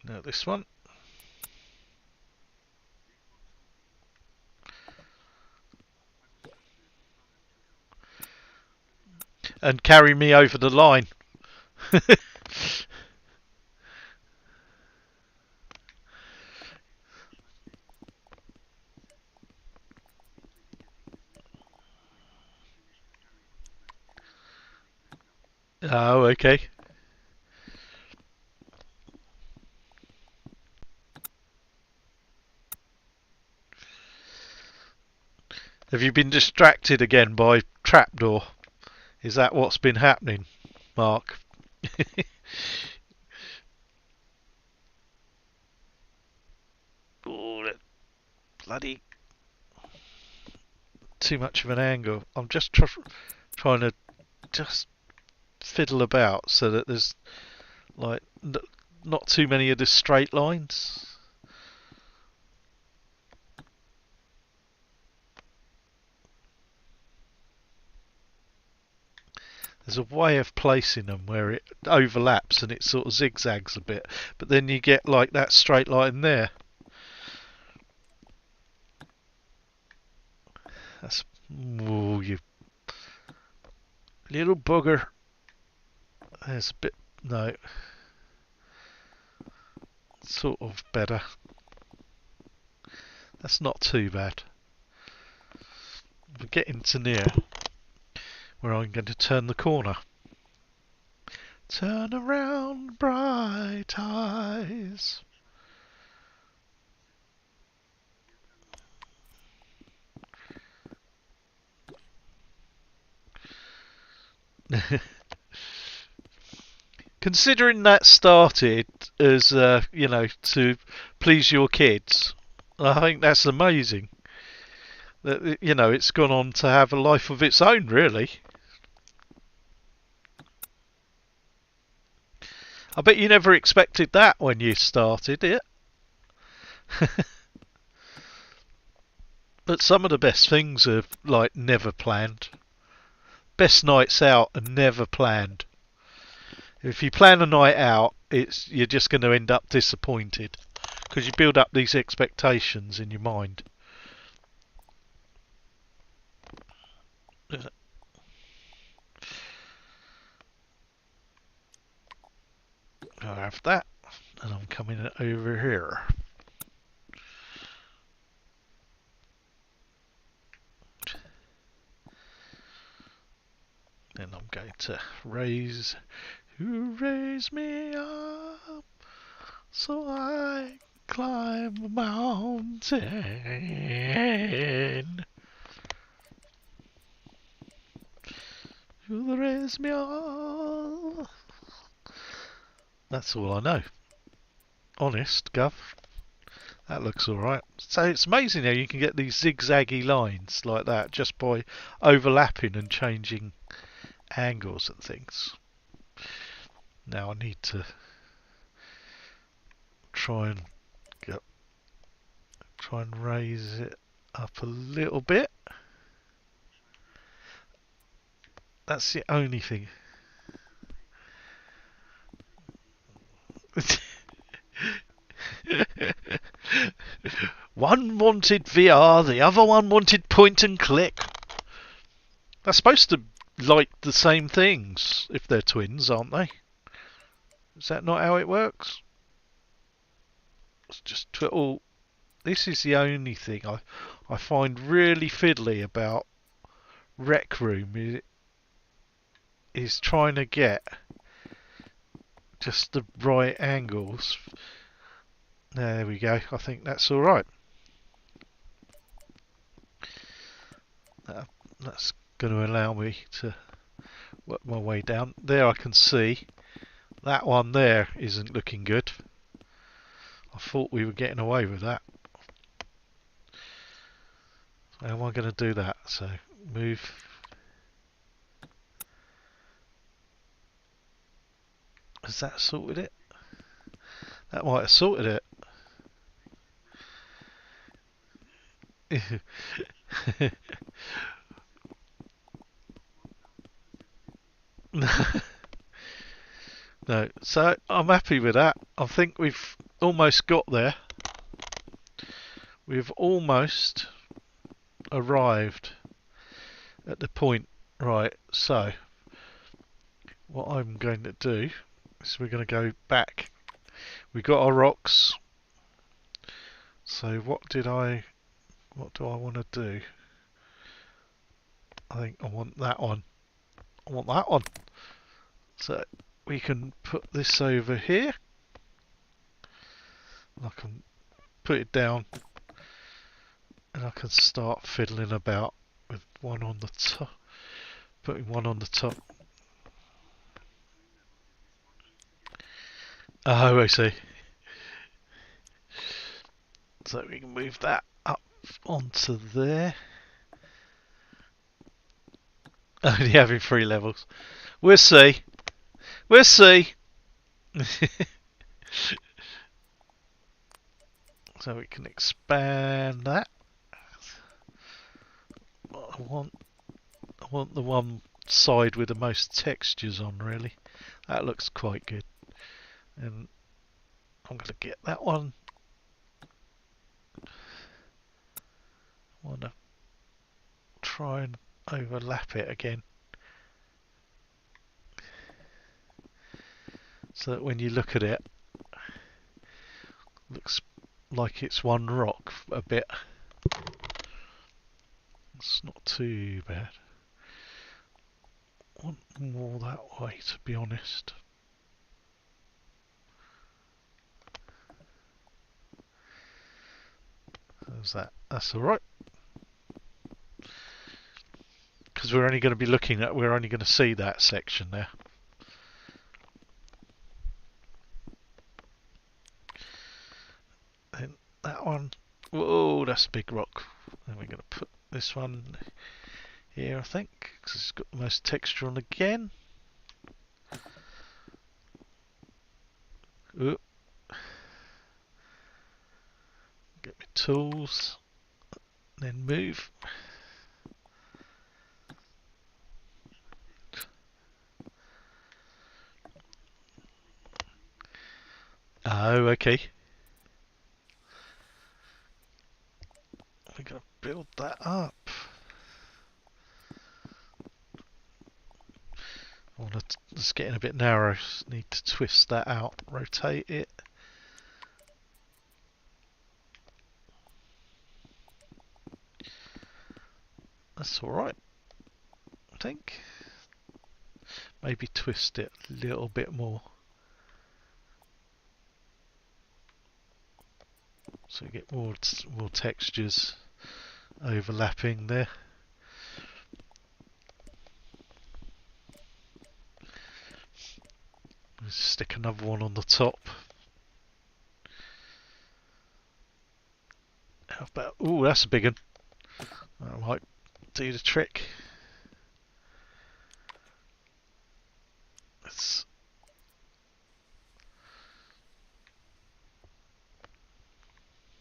Now this one. And carry me over the line. Oh, okay. Have you been distracted again by trapdoor? Is that what's been happening, Mark? Oh, that bloody too much of an angle. I'm just trying to just fiddle about so that there's like not too many of the straight lines. There's a way of placing them where it overlaps and it sort of zigzags a bit, but then you get like that straight line there. That's, ooh, you little bugger. There's a bit, no, sort of better. That's not too bad. We're getting to near where I'm going to turn the corner. Turn around, bright eyes. Considering that started as, to please your kids, I think that's amazing. That, it's gone on to have a life of its own, really. I bet you never expected that when you started it. But some of the best things are like never planned. Best nights out are never planned. If you plan a night out, you're just going to end up disappointed because you build up these expectations in your mind. I have that, and I'm coming over here. And I'm going to raise me up so I climb a mountain. You raise me up. That's all I know. Honest, Gov. That looks alright. So it's amazing how you can get these zigzaggy lines like that just by overlapping and changing angles and things. Now I need to try and raise it up a little bit. That's the only thing. One wanted VR, the other one wanted point and click. They're supposed to like the same things if they're twins, aren't they? Is that not how it works? It's just twiddle. This is the only thing I find really fiddly about Rec Room is trying to get just the right angles. There we go. I think that's all right. That's going to allow me to work my way down. There I can see that one there isn't looking good. I thought we were getting away with that. How am I going to do that? So move. Has that sorted it? That might have sorted it. No, so I'm happy with that. I think we've almost got there. We've almost arrived at the point. Right, so what I'm going to do is we're going to go back. We got our rocks. So what do I want to do? I think I want that one. I want that one. So we can put this over here. I can put it down and I can start fiddling about with one on the top. Putting one on the top. Oh, I see. So we can move that up onto there. Only having 3 levels. We'll see. We'll see. So we can expand that. I want the one side with the most textures on, really. That looks quite good. And I'm going to get that one. I want to try and overlap it again. So that when you look at it, looks like it's one rock a bit. It's not too bad. I want more that way, to be honest. How's that? That's alright. because we're only going to be looking at, we're only going to see that section there. Then that one, whoa, that's a big rock. Then we're going to put this one here, I think, because it's got the most texture on again. Ooh. Get my tools, then move. Oh, okay. We're going to build that up. It's getting a bit narrow. Need to twist that out, rotate it. That's alright, I think. Maybe twist it a little bit more. So you get more textures overlapping there. Let's stick another one on the top. How about, ooh, that's a big one. That might do the trick.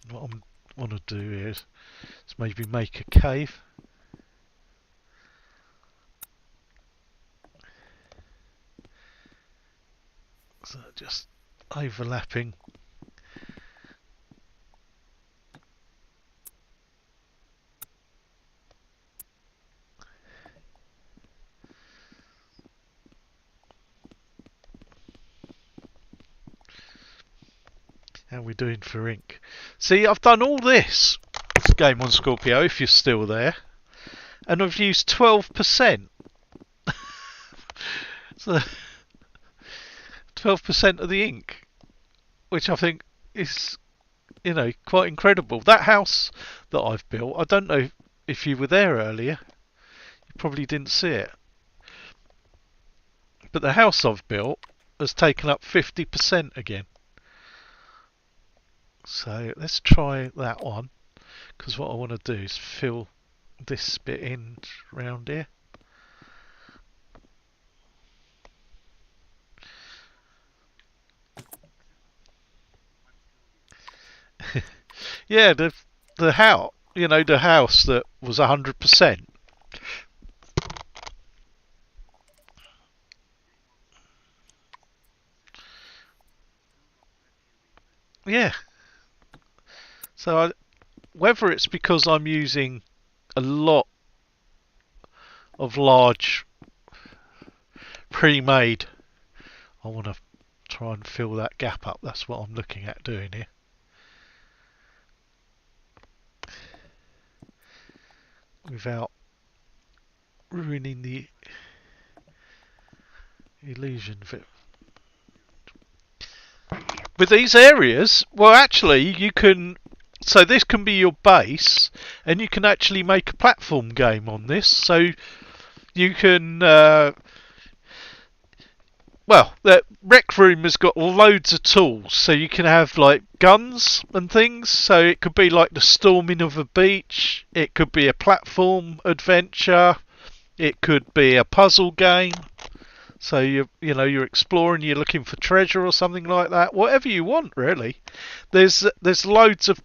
What I want to do here is maybe make a cave. So just overlapping. How are we doing for ink? See, I've done all this. It's Game on Scorpio, if you're still there. And I've used 12%. So 12% of the ink, which I think is, you know, quite incredible. That house that I've built, I don't know if you were there earlier. You probably didn't see it. But the house I've built has taken up 50% again. So let's try that one, because what I want to do is fill this bit in round here. Yeah, the house, you know, the house that was 100%. Yeah. So whether it's because I'm using a lot of large pre-made, I want to try and fill that gap up. That's what I'm looking at doing here. Without ruining the illusion of it. With these areas, well, actually, you can. So this can be your base, and you can actually make a platform game on this. So you can. Well, the rec room has got loads of tools, so you can have like guns and things. So it could be like the storming of a beach. It could be a platform adventure. It could be a puzzle game. So you're exploring, you're looking for treasure or something like that. Whatever you want, really. There's loads of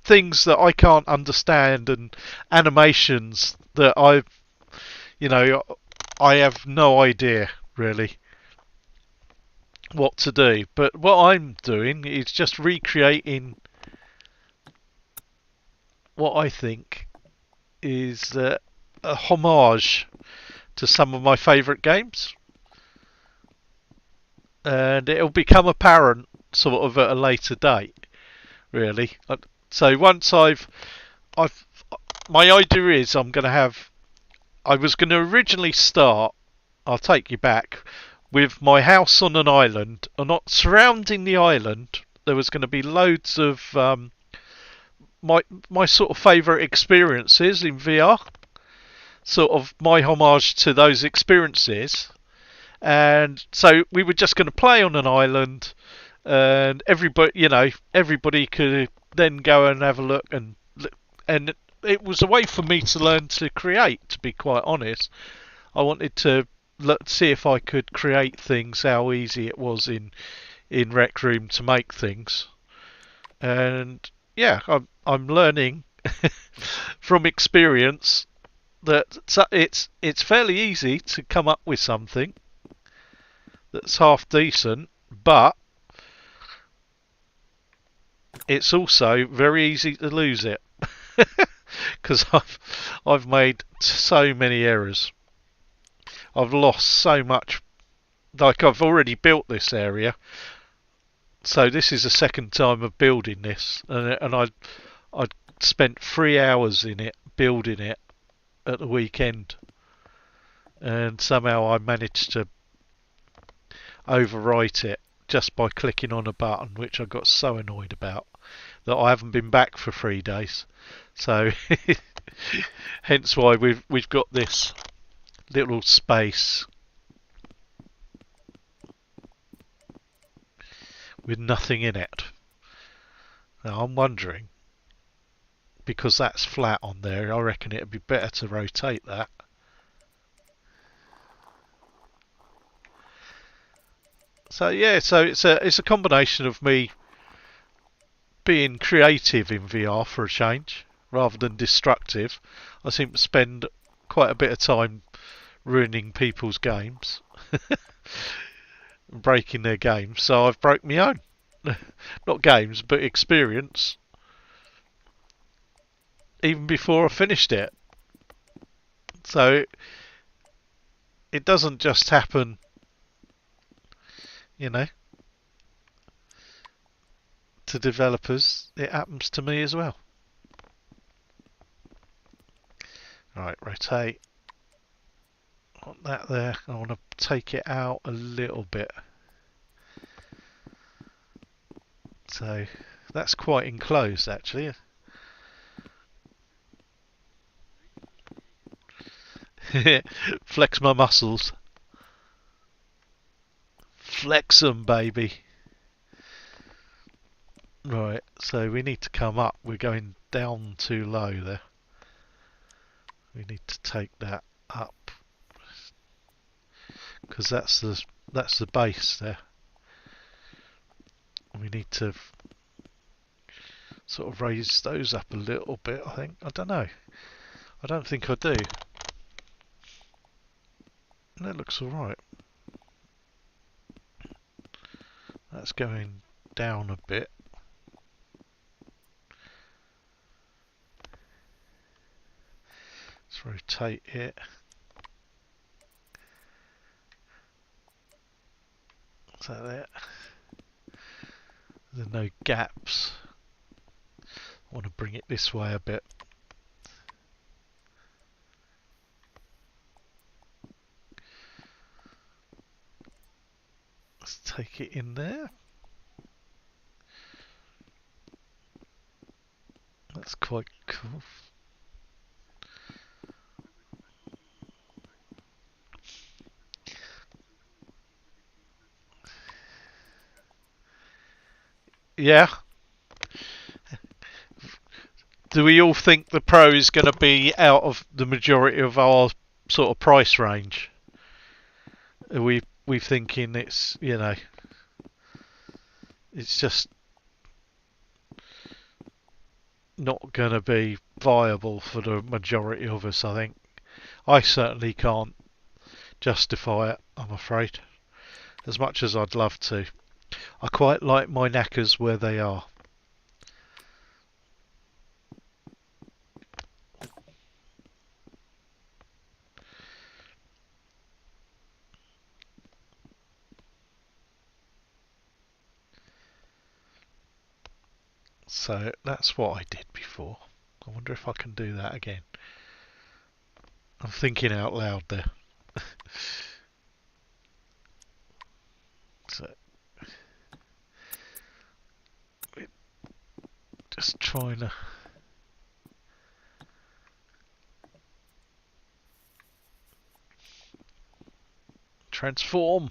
things that I can't understand and animations that I have no idea really what to do. But what I'm doing is just recreating what I think is a homage to some of my favourite games, and it'll become apparent sort of at a later date, really. So once I've my idea is I was going to originally start, I'll take you back, with my house on an island, and not surrounding the island there was going to be loads of my sort of favourite experiences in VR. sort of my homage to those experiences. And so we were just going to play on an island, and everybody could then go and have a look, and it was a way for me to learn to create. To be quite honest, I wanted to see if I could create things, how easy it was in Rec Room to make things, and yeah, I'm learning from experience that it's fairly easy to come up with something that's half decent, but it's also very easy to lose it because I've made so many errors. I've lost so much. Like I've already built this area, so this is the second time of building this, and I spent 3 hours in it building it at the weekend, and somehow I managed to overwrite it just by clicking on a button, which I got so annoyed about that I haven't been back for 3 days. So hence why we've got this little space with nothing in it. Now I'm wondering, because that's flat on there, I reckon it'd be better to rotate that. So yeah, so it's a combination of me being creative in VR for a change, rather than destructive. I seem to spend quite a bit of time ruining people's games, breaking their games. So I've broke my own, not games, but experience, even before I finished it. So it doesn't just happen, you know, to developers. It happens to me as well. Right, rotate. I want that there. I want to take it out a little bit. So that's quite enclosed actually. Flex my muscles. Flex them, baby. Right, so we need to come up. We're going down too low there. We need to take that up because that's the base there. We need to sort of raise those up a little bit, I think. I don't know. I don't think I do. That looks alright. That's going down a bit. Let's rotate it. Is that it? There are no gaps. I want to bring it this way a bit. Let's take it in there. That's quite cool. Yeah. Do we all think the Pro is going to be out of the majority of our sort of price range? Are we thinking it's, you know, it's just not going to be viable for the majority of us, I think. I certainly can't justify it, I'm afraid, as much as I'd love to. I quite like my knackers where they are. So that's what I did before. I wonder if I can do that again. I'm thinking out loud there. So just trying to Transform.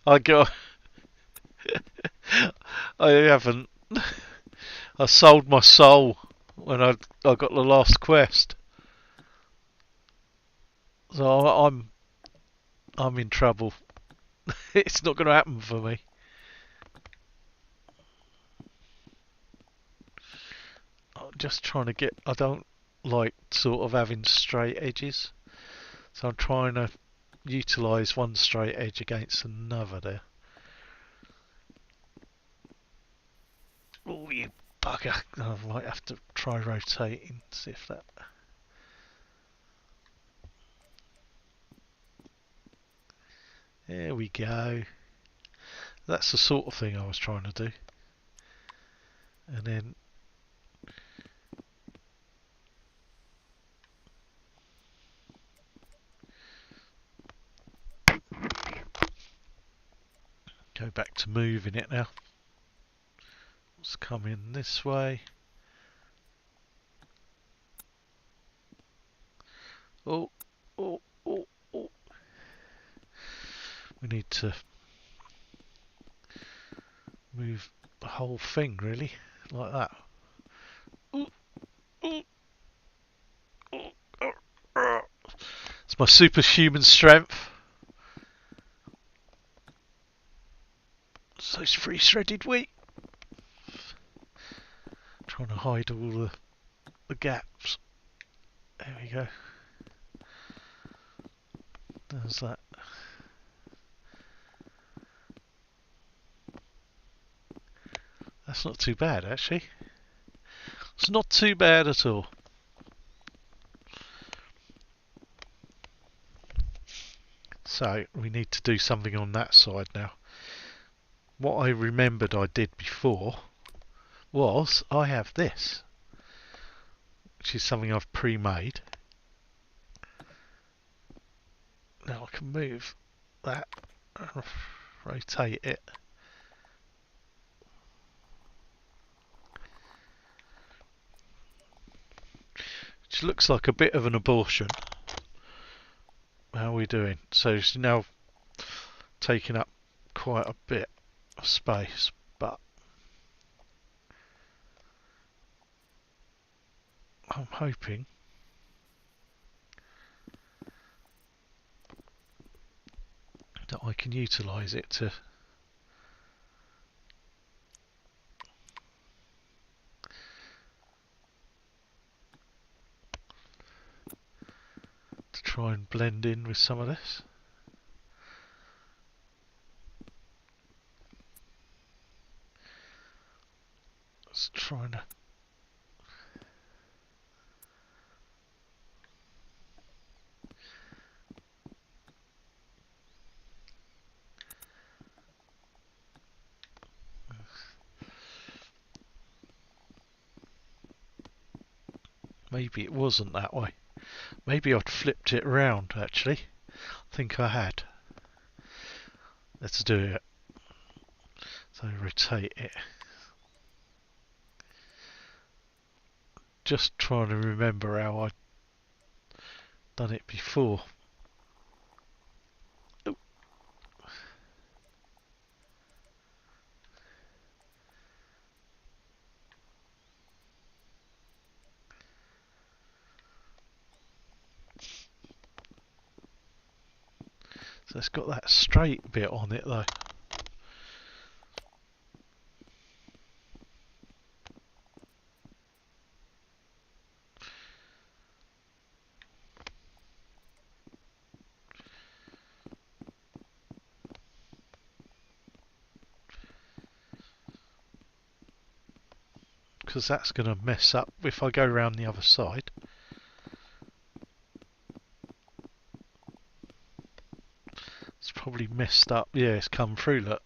I got. I haven't. I sold my soul when I got the last quest, so I'm in trouble. It's not going to happen for me. I'm just trying to get. I don't like sort of having straight edges, so I'm trying to utilise one straight edge against another there. Oh, you bugger! I might have to try rotating, see if that. There we go. That's the sort of thing I was trying to do. And then go back to moving it now. Let's come in this way. Oh, oh, oh, oh. We need to move the whole thing really, like that. Ooh, ooh, ooh, it's my superhuman strength. So it's free shredded wheat. Trying to hide all the gaps. There we go. There's that. That's not too bad actually. It's not too bad at all. So we need to do something on that side now. What I remembered I did before was I have this, which is something I've pre-made. Now I can move that, rotate it. Which looks like a bit of an abortion. How are we doing? So it's now taking up quite a bit of space, but I'm hoping that I can utilise it to try and blend in with some of this. Just trying to maybe it wasn't that way. Maybe I'd flipped it around actually. I think I had. Let's do it. So rotate it. Just trying to remember how I'd done it before. Oh. So it's got that straight bit on it though. Because that's going to mess up if I go around the other side. It's probably messed up. Yeah, it's come through, look.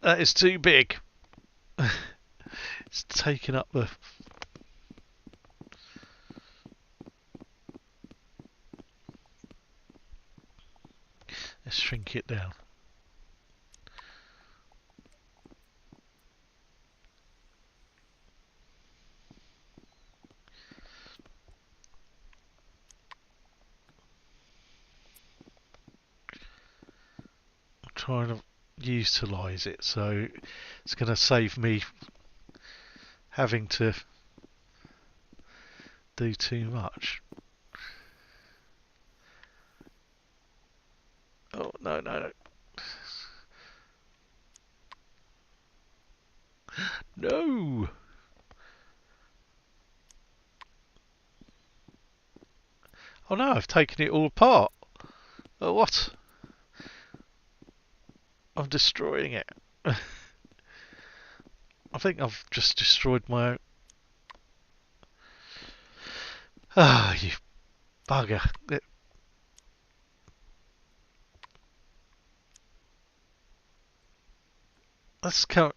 That is too big. taking up the... Let's shrink it down. I'm trying to utilise it, so it's going to save me having to do too much. Oh, no, no, no. No! Oh no, I've taken it all apart. Oh, what? I'm destroying it. I think I've just destroyed my own... Ah, you bugger. Let's come...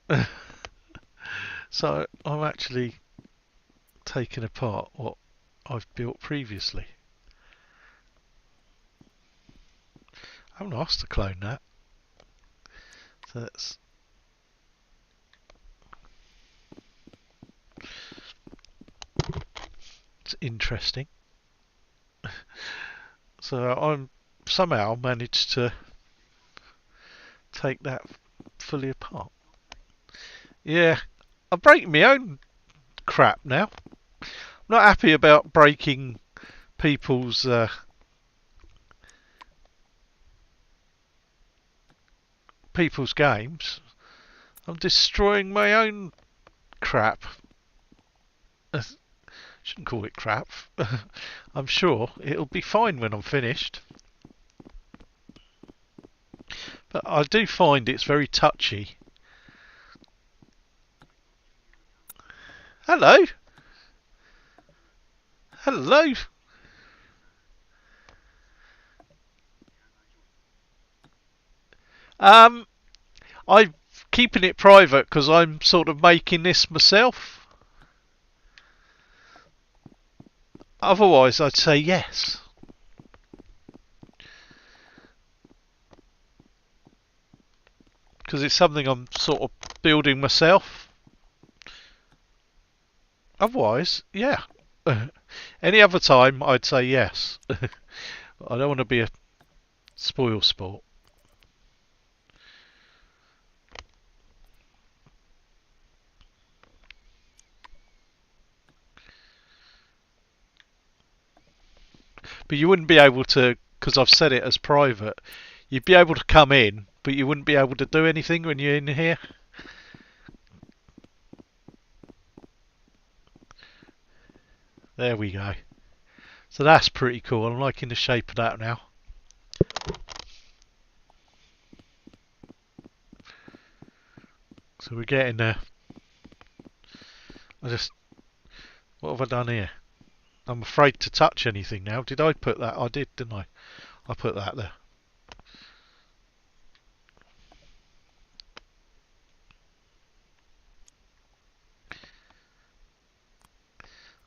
So, I'm actually taking apart what I've built previously. I haven't asked to clone that. So that's... It's interesting. So I'm somehow managed to take that fully apart. Yeah, I'm breaking my own crap now. I'm not happy about breaking people's people's games. I'm destroying my own crap. I shouldn't call it crap. I'm sure it'll be fine when I'm finished. But I do find it's very touchy. Hello? Hello? I'm keeping it private because I'm sort of making this myself. Otherwise, I'd say yes. Because it's something I'm sort of building myself. Otherwise, yeah. Any other time, I'd say yes. I don't want to be a spoil sport. But you wouldn't be able to, because I've set it as private, you'd be able to come in, but you wouldn't be able to do anything when you're in here. There we go. So that's pretty cool. I'm liking the shape of that now. So we're getting there. What have I done here? I'm afraid to touch anything now. Did I put that? I did, didn't I? I put that there.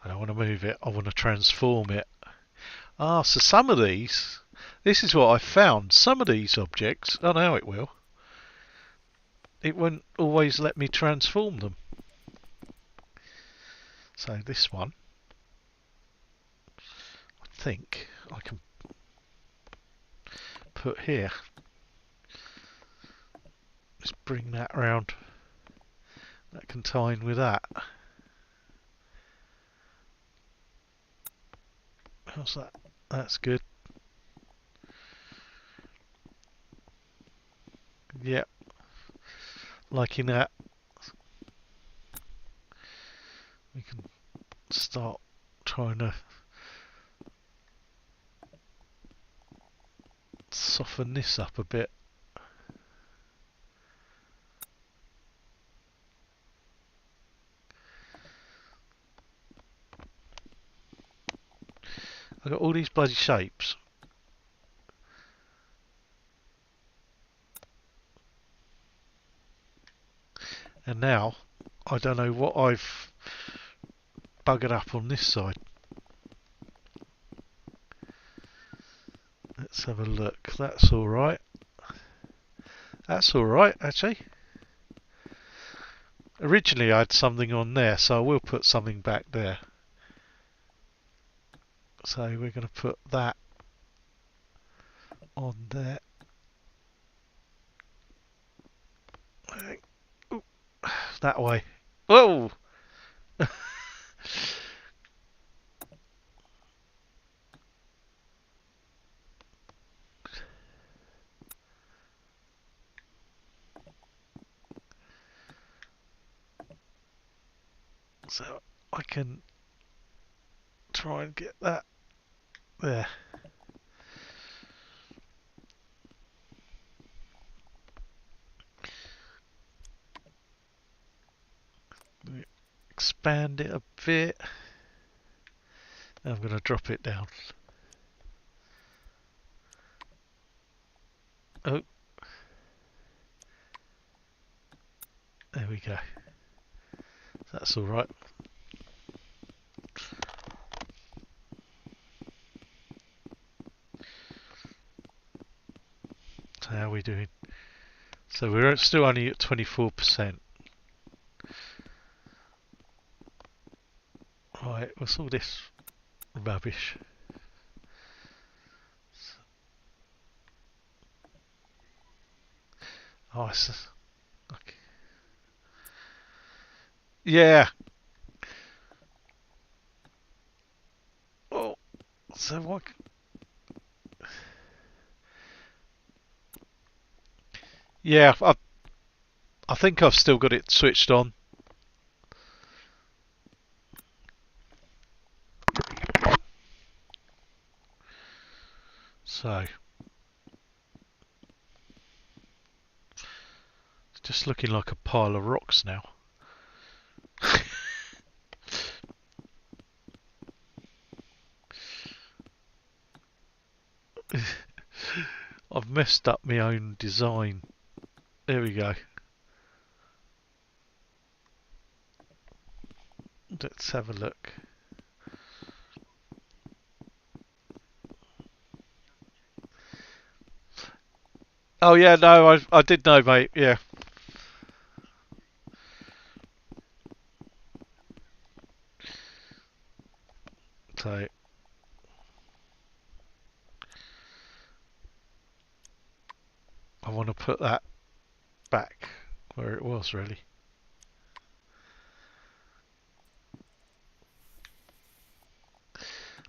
I don't want to move it. I want to transform it. Ah, so some of these... This is what I found. Some of these objects... Oh, now it will. It won't always let me transform them. So this one... I think I can put here. Just bring that round. That can tie in with that. How's that? That's good. Yep. Liking that. We can start trying to soften this up a bit. I've got all these bloody shapes. And now I don't know what I've buggered up on this side. Let's have a look. That's alright. That's alright, actually. Originally I had something on there, so I will put something back there. So we're going to put that on there. Ooh, that way. Whoa! So I can try and get that there. Expand it a bit. I'm going to drop it down. Oh, there we go. That's all right. So how are we doing? So we're still only at 24%. Right, what's all this rubbish? Oh, it's, okay. Yeah. Oh, so what? Yeah, I think I've still got it switched on. So it's just looking like a pile of rocks now. I've messed up my own design. There we go. Let's have a look. Oh yeah, no, I did know, mate. Yeah. So I want to put that back where it was, really.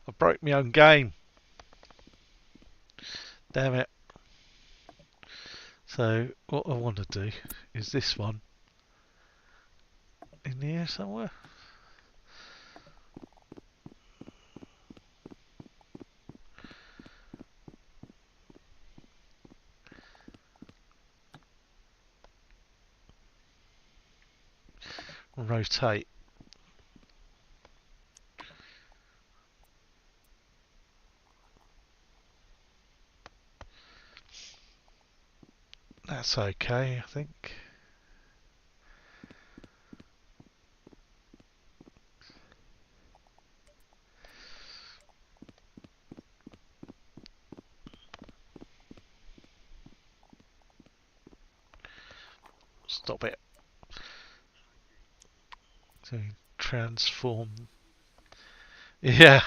I broke my own game. Damn it. So what I want to do is this one in here somewhere. Rotate. That's okay, I think. Stop it. So transform. Yeah.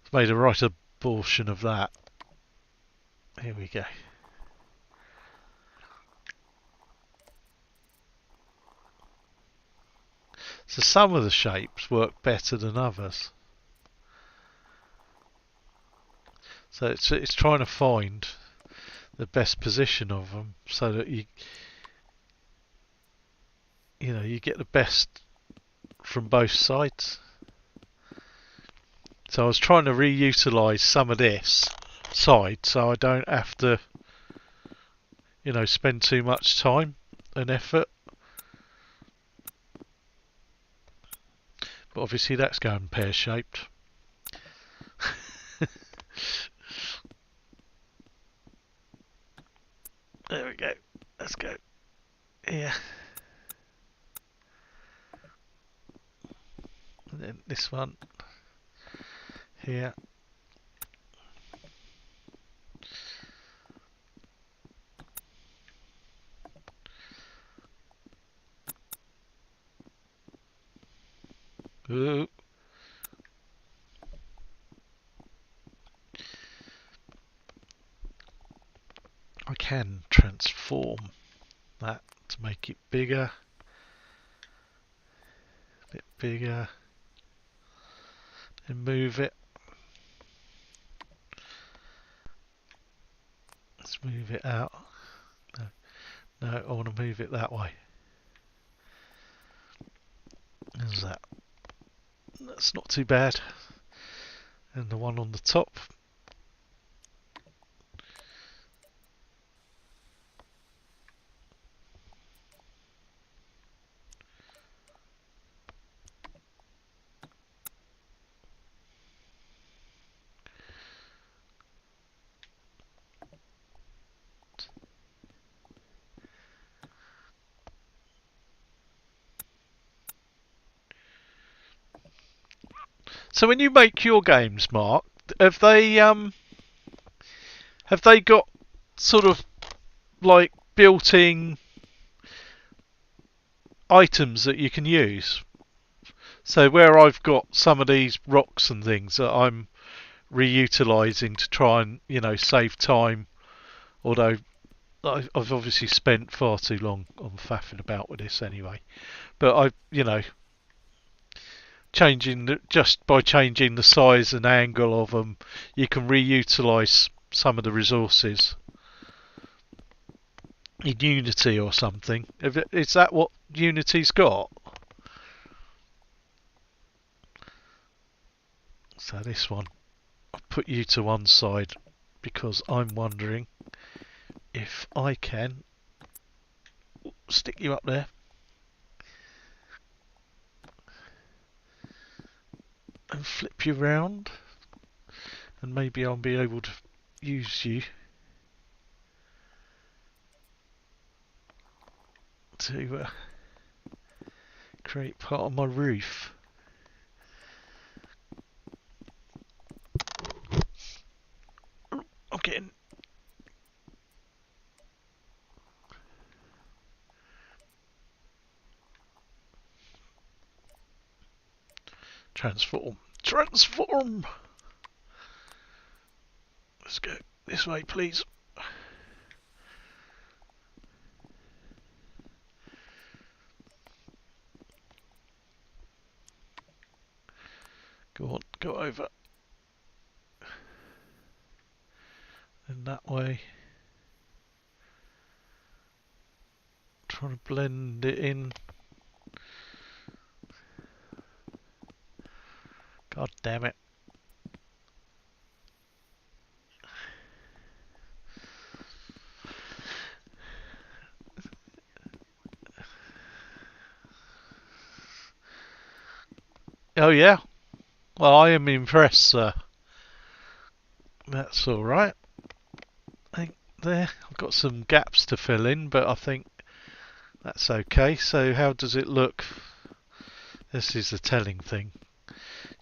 It's made a right abortion of that. Here we go. So some of the shapes work better than others. So it's trying to find the best position of them so that you know you get the best from both sides. So I was trying to reutilise some of this side so I don't have to spend too much time and effort. But obviously that's going pear-shaped. There we go. Let's go. Yeah. this one here. Ooh. I can transform that to make it bigger, a bit bigger, and move it. Let's move it out. No, I want to move it that way. How's that? That's not too bad. And the one on the top. So when you make your games, Mark, have they got sort of like built-in items that you can use? So where I've got some of these rocks and things that I'm reutilising to try and, you know, save time, although I've obviously spent far too long on faffing about with this anyway. But you know, just by changing the size and angle of them, you can reutilise some of the resources in Unity or something. Is that what Unity's got? So this one, I'll put you to one side because I'm wondering if I can stick you up there. And flip you round, and maybe I'll be able to use you to create part of my roof. I'm getting transform. Let's go this way, please. Go on, go over. And that way. Trying to blend it in. God damn it. Oh yeah? Well, I am impressed, sir. That's alright. I think there, I've got some gaps to fill in, but I think that's okay. So how does it look? This is the telling thing.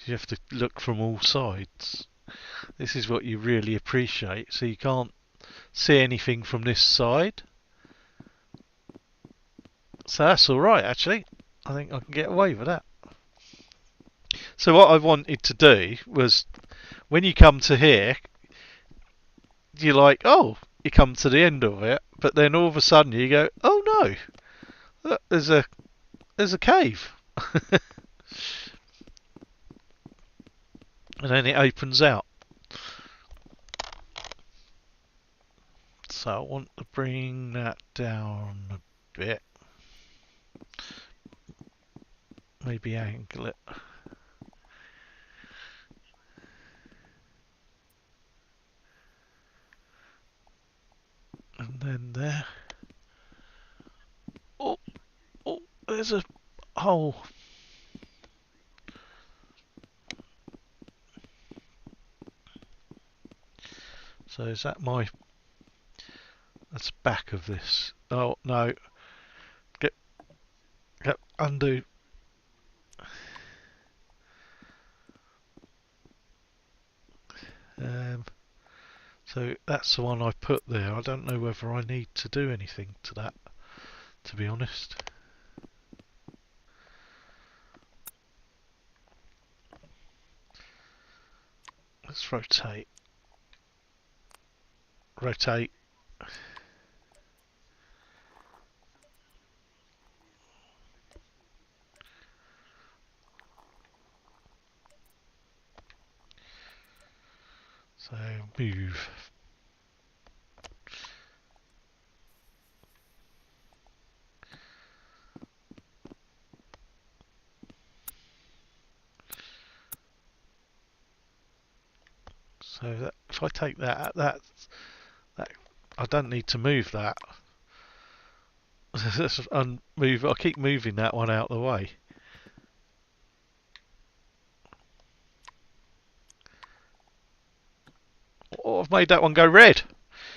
You have to look from all sides. This is what you really appreciate. So you can't see anything from this side. So that's alright, actually. I think I can get away with that. So what I wanted to do was, when you come to here, you're like, oh, you come to the end of it, but then all of a sudden you go, oh no, look, there's a cave. And then it opens out. So I want to bring that down a bit. Maybe angle it. And then there. Oh, oh, there's a hole. So is that that's back of this. Oh no. Get undo. So that's the one I put there. I don't know whether I need to do anything to that, to be honest. Let's rotate. Rotate. So move. So that, if I take that, I don't need to move that. Move. I keep moving that one out of the way. Oh, I've made that one go red.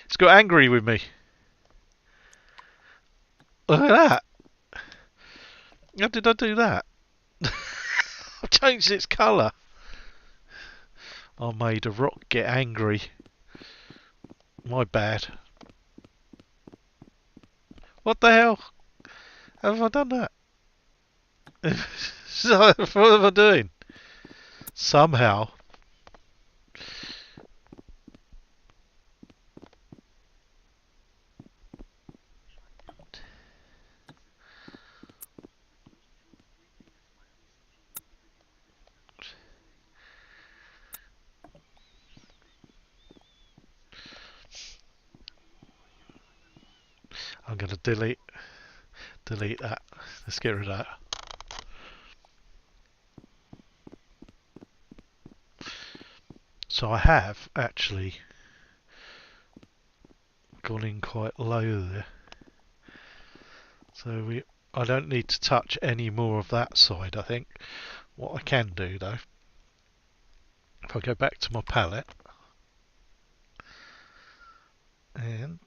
It's got angry with me. Look at that. How did I do that? I've changed its colour. I made a rock get angry. My bad. What the hell? How have I done that? So, what am I doing? Somehow. I'm going to delete that. Let's get rid of that. So I have actually gone in quite low there. So I don't need to touch any more of that side, I think. What I can do though, if I go back to my palette and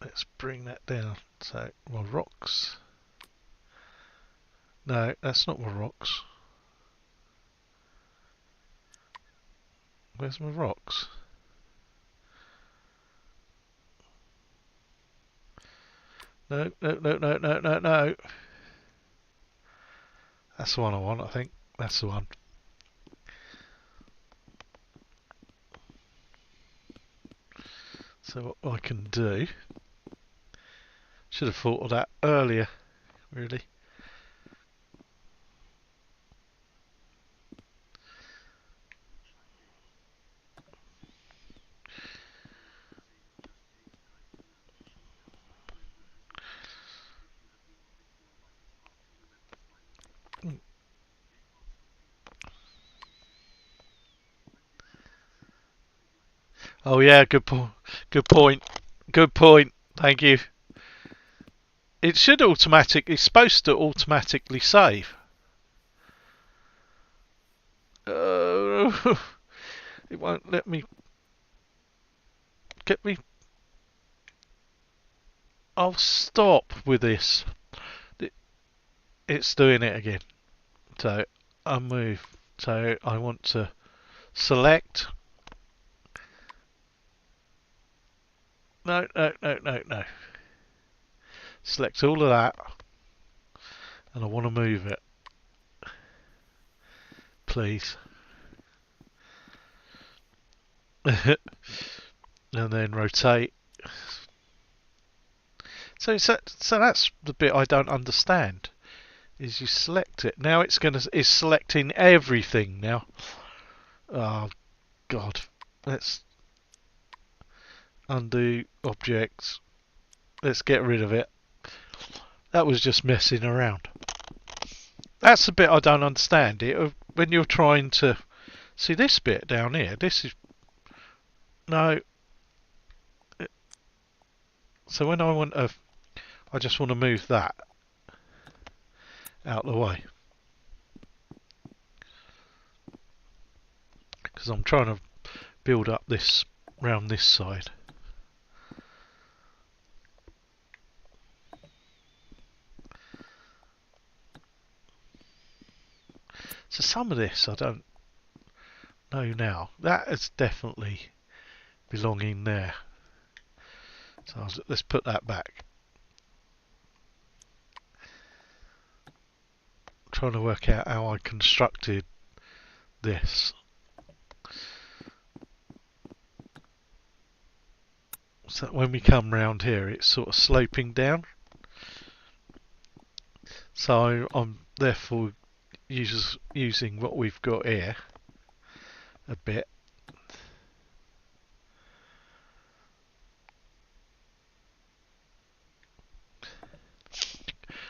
let's bring that down. So my rocks. No, that's not my rocks. Where's my rocks? No, no, no, no, no, no, no. That's the one I want, I think. That's the one. So what I can do... Should have thought of that earlier, really. Oh yeah, good point. Good point. Good point. Thank you. It should automatically. It's supposed to automatically save. It won't let me. Get me. I'll stop with this. It's doing it again. So I move. So I want to select. No, no, no, no, no. Select all of that, and I want to move it. Please. And then rotate. So that's the bit I don't understand. Is you select it. Now it's selecting everything now. Oh God. Let's undo objects. Let's get rid of it. That was just messing around. That's the bit I don't understand. When you're trying to see this bit down here. This is no. So when I just want to move that out of the way because I'm trying to build up this round this side. So some of this I don't No, now that is definitely belonging there. So let's put that back. I'm trying to work out how I constructed this. So when we come round here, it's sort of sloping down. So I'm therefore using what we've got here a bit.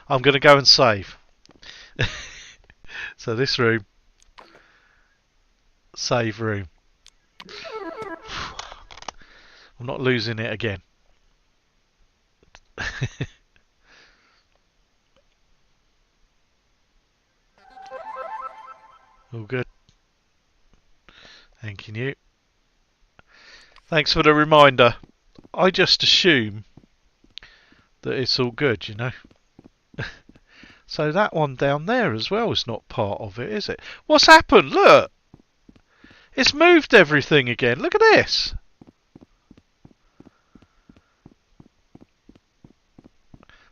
I'm going to go and save. So this room, save room. I'm not losing it again. All good. Thank you. Thanks for the reminder. I just assume that it's all good, you know. So that one down there as well is not part of it, is it? What's happened? Look! It's moved everything again. Look at this.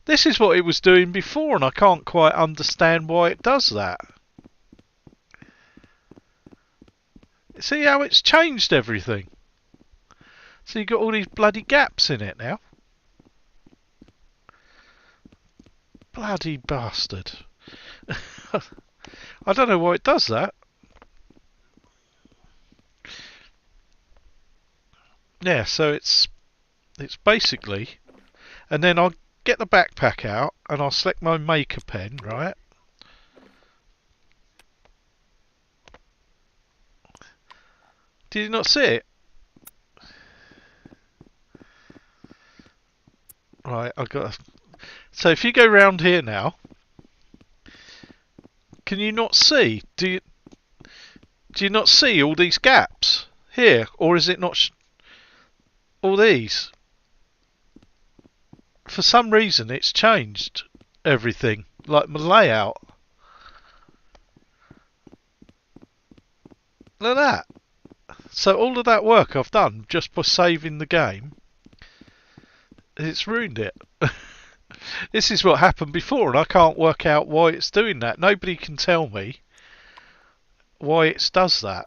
This is what it was doing before, and I can't quite understand why it does that. See how it's changed everything? So you've got all these bloody gaps in it now. Bloody bastard. I don't know why it does that. Yeah, so it's basically... And then I'll get the backpack out and I'll select my maker pen, right? Did you not see it? Right, I've got... So if you go round here now, can you not see? Do you not see all these gaps here, or is it not all these? For some reason, it's changed everything, like my layout. Look at that. So all of that work I've done just by saving the game, it's ruined it. This is what happened before, and I can't work out why it's doing that. Nobody can tell me why it does that.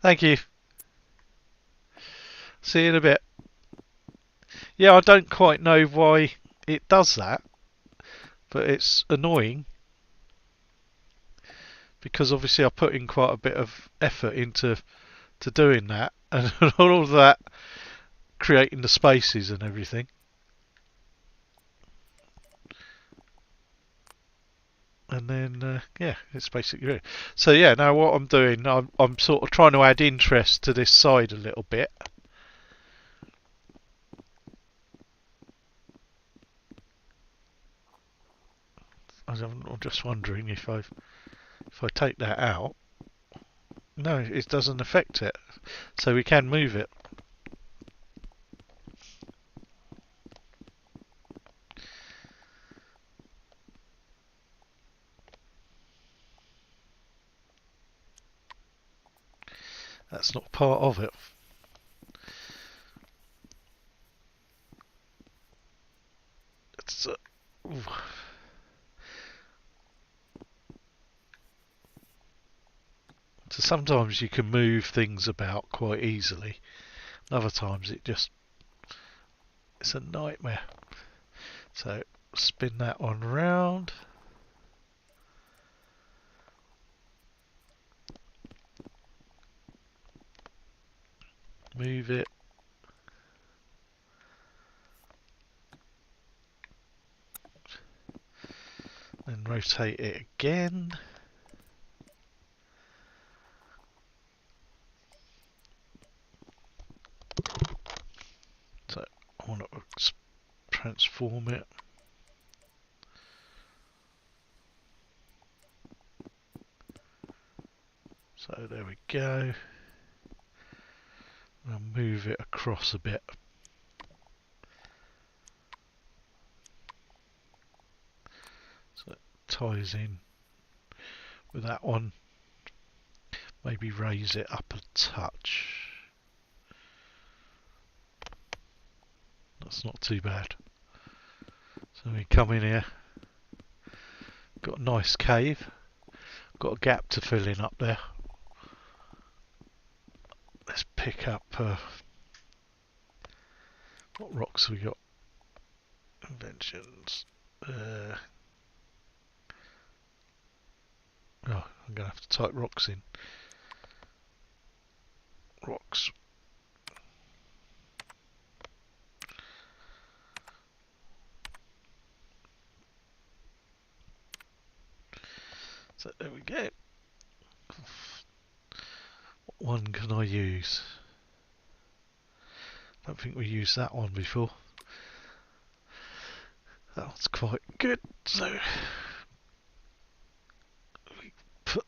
Thank you. See you in a bit. Yeah, I don't quite know why it does that, but it's annoying because obviously I put in quite a bit of effort into doing that, and all of that, creating the spaces and everything. And then, yeah, it's basically it. So yeah, now what I'm doing, I'm sort of trying to add interest to this side a little bit. I'm just wondering if I take that out. No, it doesn't affect it. So we can move it. That's not part of it. It's, so sometimes you can move things about quite easily. Other times it's a nightmare. So spin that one round. Move it. Then rotate it again. So I want to transform it. So there we go. I'll move it across a bit. So it ties in with that one. Maybe raise it up a touch. That's not too bad. So we come in here. Got a nice cave. Got a gap to fill in up there. Let's pick up what rocks we got. Inventions. Oh, I'm gonna have to type rocks in. Rocks. So there we go. What one can I use? I don't think we used that one before. That one's quite good. So we put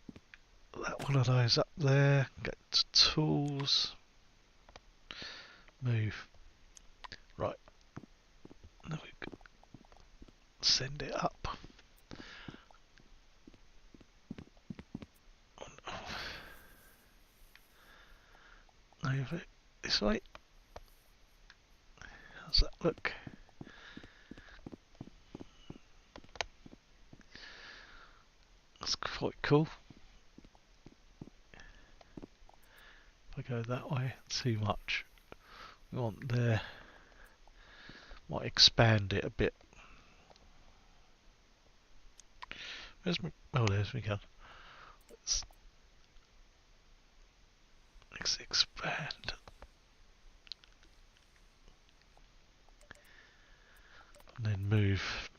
that one of those up there. Get to tools. Move. Right. Now we can send it up. Over this way. How's that look? That's quite cool. If I go that way, too much. We want there. Might expand it a bit. Where's my... Oh, there's my gun. Let's expand. And then move.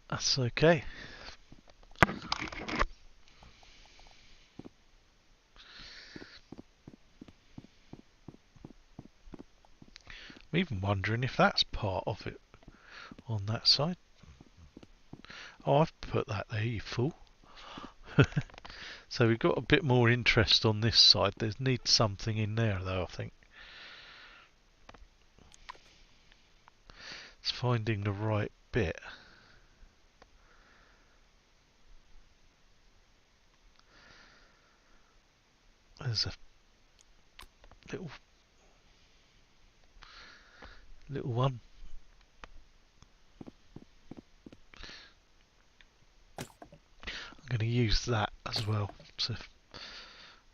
That's okay. I'm even wondering if that's part of it on that side. Oh, I've put that there, you fool. So we've got a bit more interest on this side. There needs something in there though, I think. It's finding the right bit. There's a little one. I'm going to use that as well to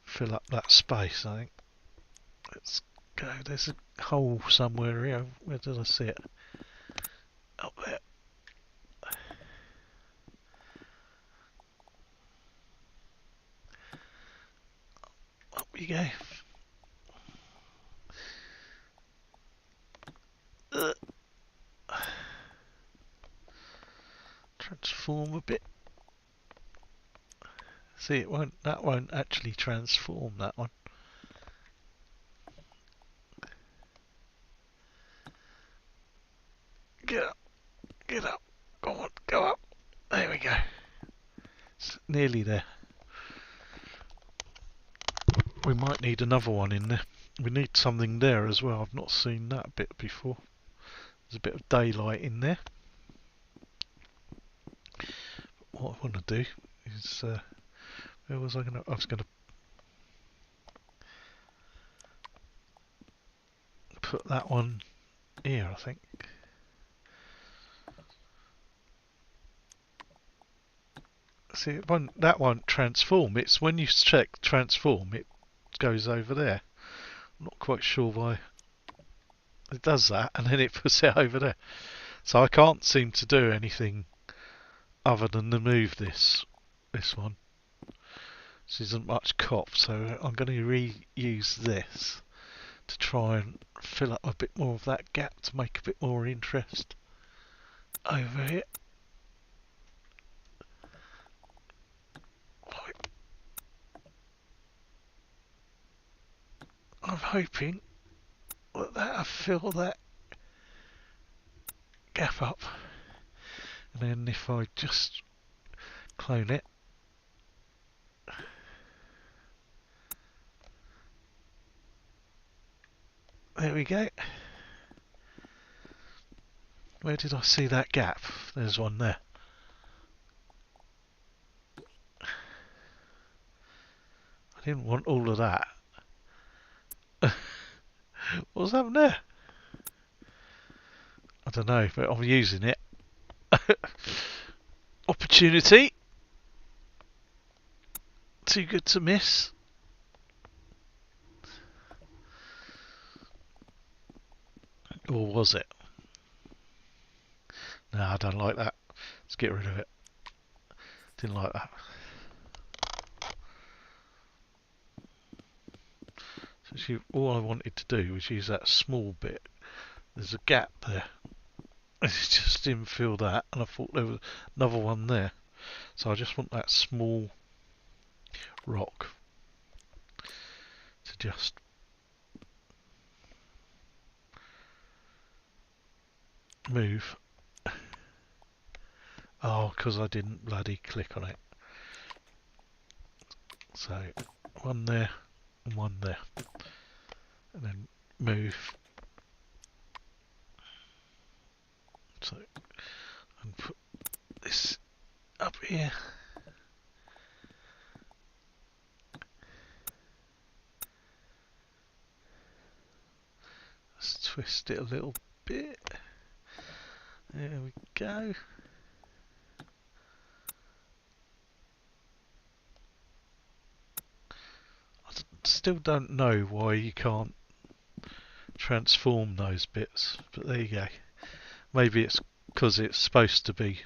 fill up that space, I think. Let's go. There's a hole somewhere here. Where did I see it? Up there. Up we go. Transform a bit. See, it won't. That won't actually transform. That one. Get up. Get up. Go on. Go up. There we go. It's nearly there. We might need another one in there. We need something there as well. I've not seen that bit before. There's a bit of daylight in there. What I want to do is, where was I going to? I was going to put that one here, I think. See, that won't transform. It's when you check transform, it goes over there. I'm not quite sure why it does that, and then it puts it over there. So I can't seem to do anything other than to move this one. This isn't much cop, so I'm going to reuse this to try and fill up a bit more of that gap to make a bit more interest over here. I'm hoping that that'll fill that gap up, and then if I just clone it. There we go. Where did I see that gap? There's one there. I didn't want all of that. What's happened there? I don't know, but I'm using it. Opportunity. Too good to miss. Or was it? No, I don't like that. Let's get rid of it. Didn't like that. So all I wanted to do was use that small bit. There's a gap there. I just didn't feel that, and I thought there was another one there. So I just want that small rock to just move. Oh, because I didn't bloody click on it. So one there and one there, and then move. So and put this up here. Let's twist it a little bit. There we go. I still don't know why you can't transform those bits, but there you go. Maybe it's because it's supposed to be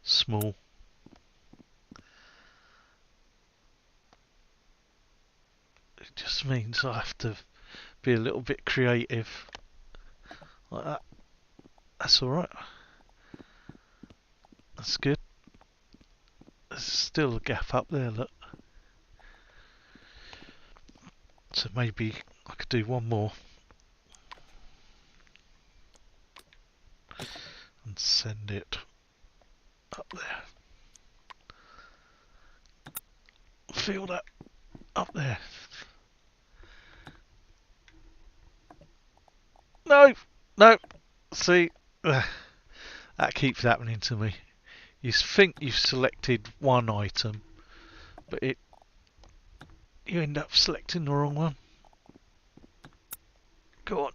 small. It just means I have to be a little bit creative like that. That's alright. That's good. There's still a gap up there, look. So maybe I could do one more and send it up there. Feel that up there. No, no. See, that keeps happening to me. You think you've selected one item, but you end up selecting the wrong one. Go on.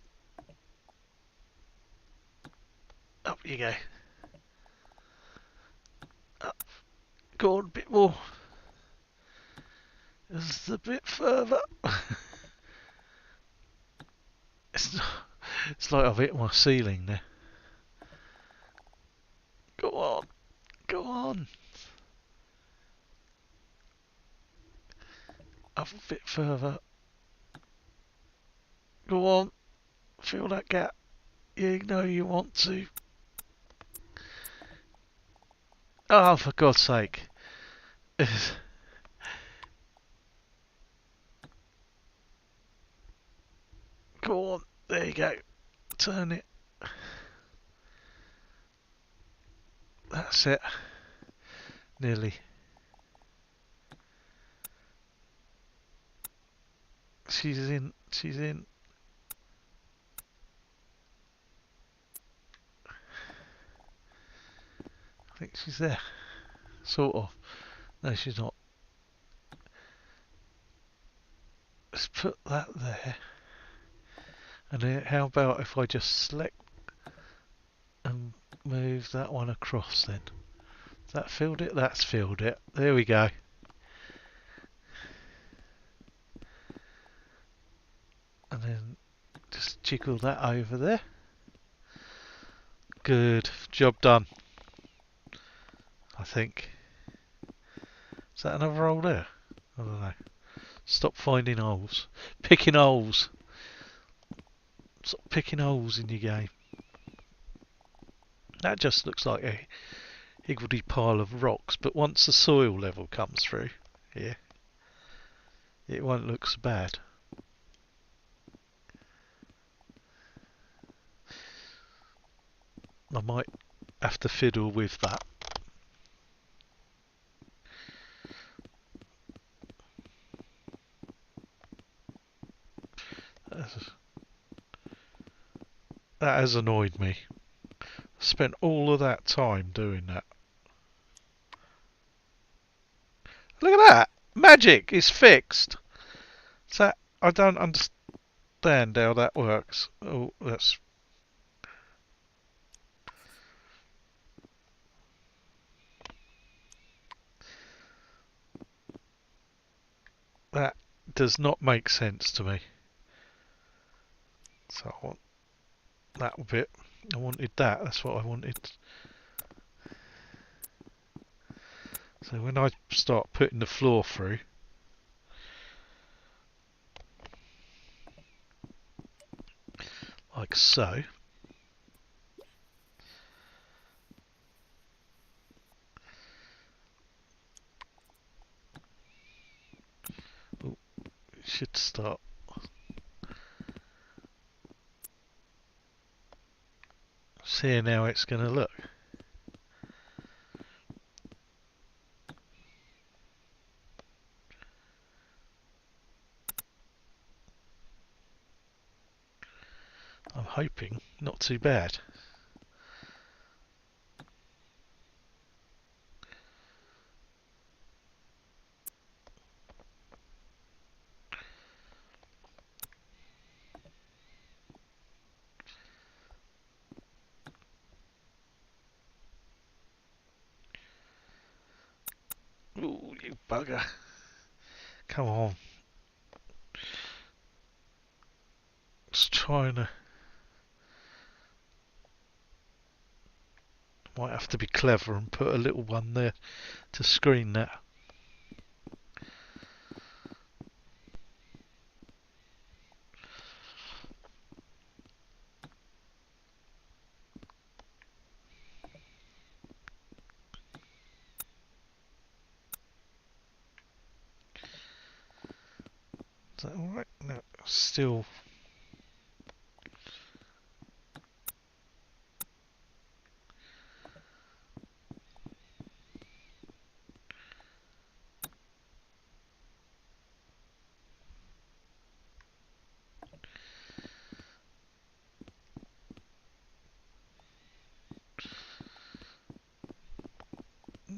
Up you go. Up. Go on, a bit more. Just a bit further. It's like I've hit my ceiling there. Go on. Go on. Up a bit further. Go on. Fill that gap. You know you want to. Oh, for God's sake. Go on. There you go. Turn it. That's it. Nearly. She's in. She's in. I think she's there. Sort of. No, she's not. Let's put that there. And then how about if I just select and move that one across then? Has that filled it? That's filled it. There we go. And then just jiggle that over there. Good. Job done. I think. Is that another hole there? I don't know. Stop finding holes. Picking holes. Stop picking holes in your game. That just looks like a higgledy pile of rocks, but once the soil level comes through here, it won't look so bad. I might have to fiddle with that. That has annoyed me. Spent all of that time doing that. Look at that! Magic! It's fixed! So I don't understand how that works. Oh, that's... That does not make sense to me. So I want that bit. I wanted that. That's what I wanted. So when I start putting the floor through, like so. Ooh, it should start. Seeing how it's going to look. I'm hoping not too bad. Ooh, you bugger. Come on. Just trying to... Might have to be clever and put a little one there to screen that. Is that alright? No, still...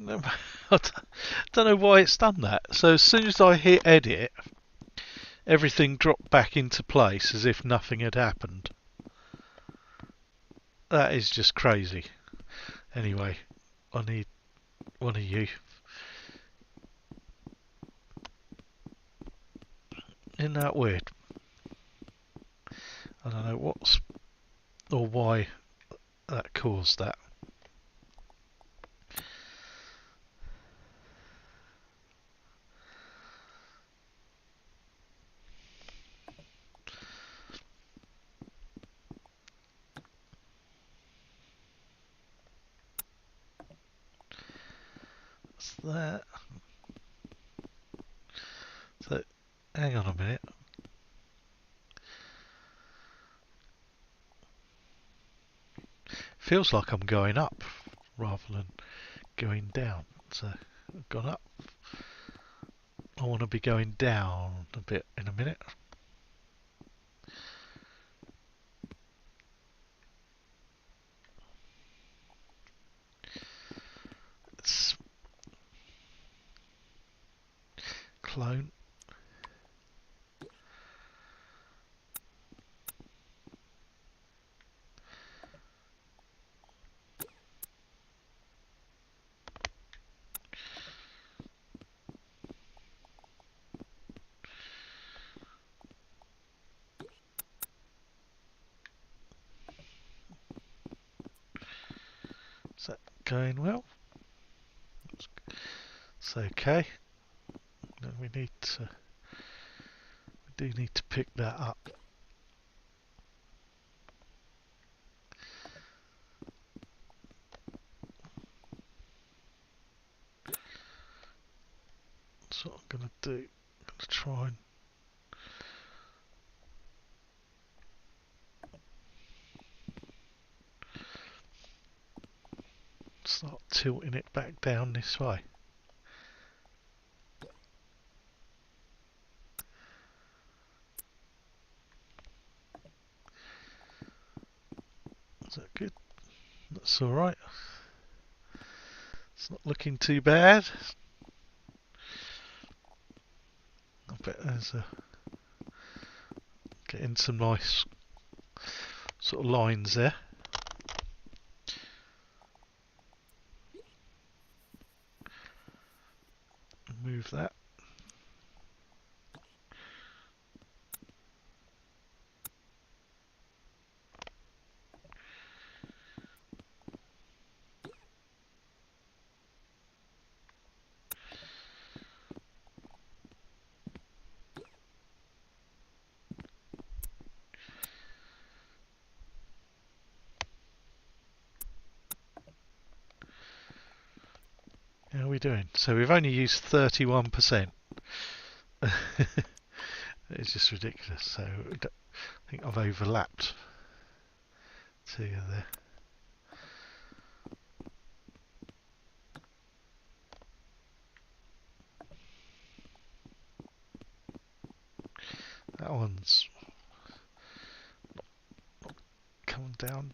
No, I don't know why it's done that. So as soon as I hit edit, everything dropped back into place as if nothing had happened. That is just crazy. Anyway, I need one of you. Isn't that weird? I don't know what's or why that caused that. What's that? So, hang on a minute. Feels like I'm going up rather than going down. So I've gone up. I want to be going down a bit in a minute. Let's clone. Is that going well? It's okay. No, we do need to pick that up. That's what I'm going to do. I'm going to try and start tilting it back down this way. that good? That's alright. It's not looking too bad. I bet there's getting some nice sort of lines there. Move that. How are we doing? So we've only used 31%. It's just ridiculous. So I think I've overlapped two there. That one's not coming down.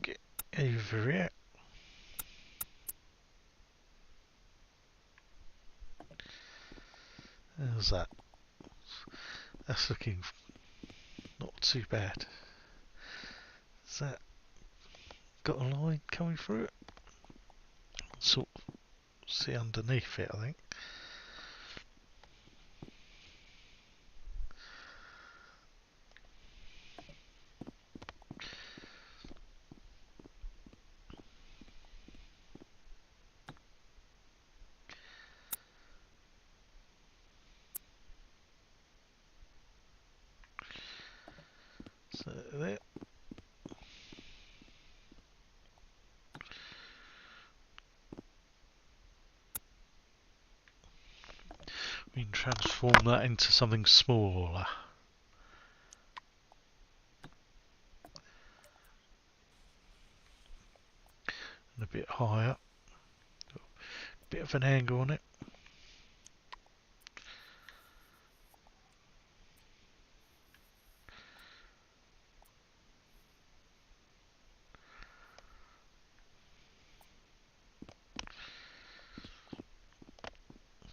Get over here. How's that? That's looking not too bad. Has that got a line coming through it? Sort of see underneath it, I think. So there. We can transform that into something smaller. And a bit higher. Bit of an angle on it.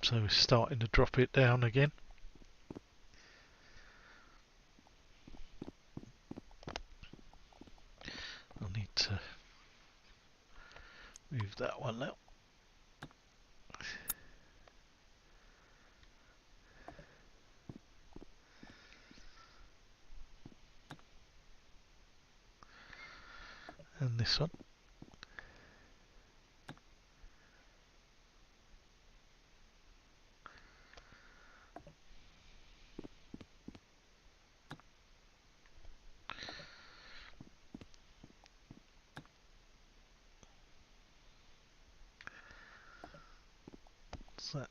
So we're starting to drop it down again. I need to move that one out. And this one. What's that?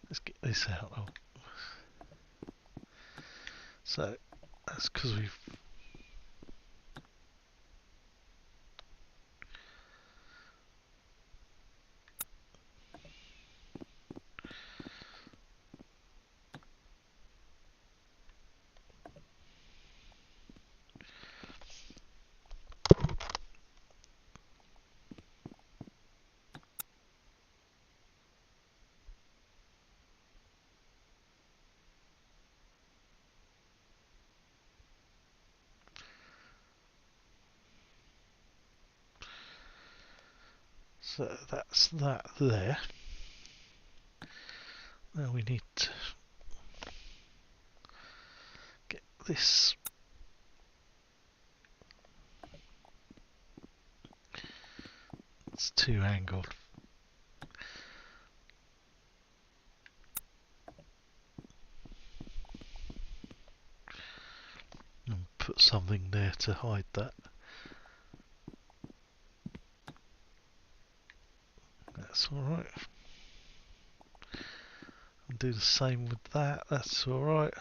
Let's get this out. Oh. So that's because we've so that's that there. Now we need to get this too angled. And put something there to hide that. That's alright. And do the same with that, that's alright.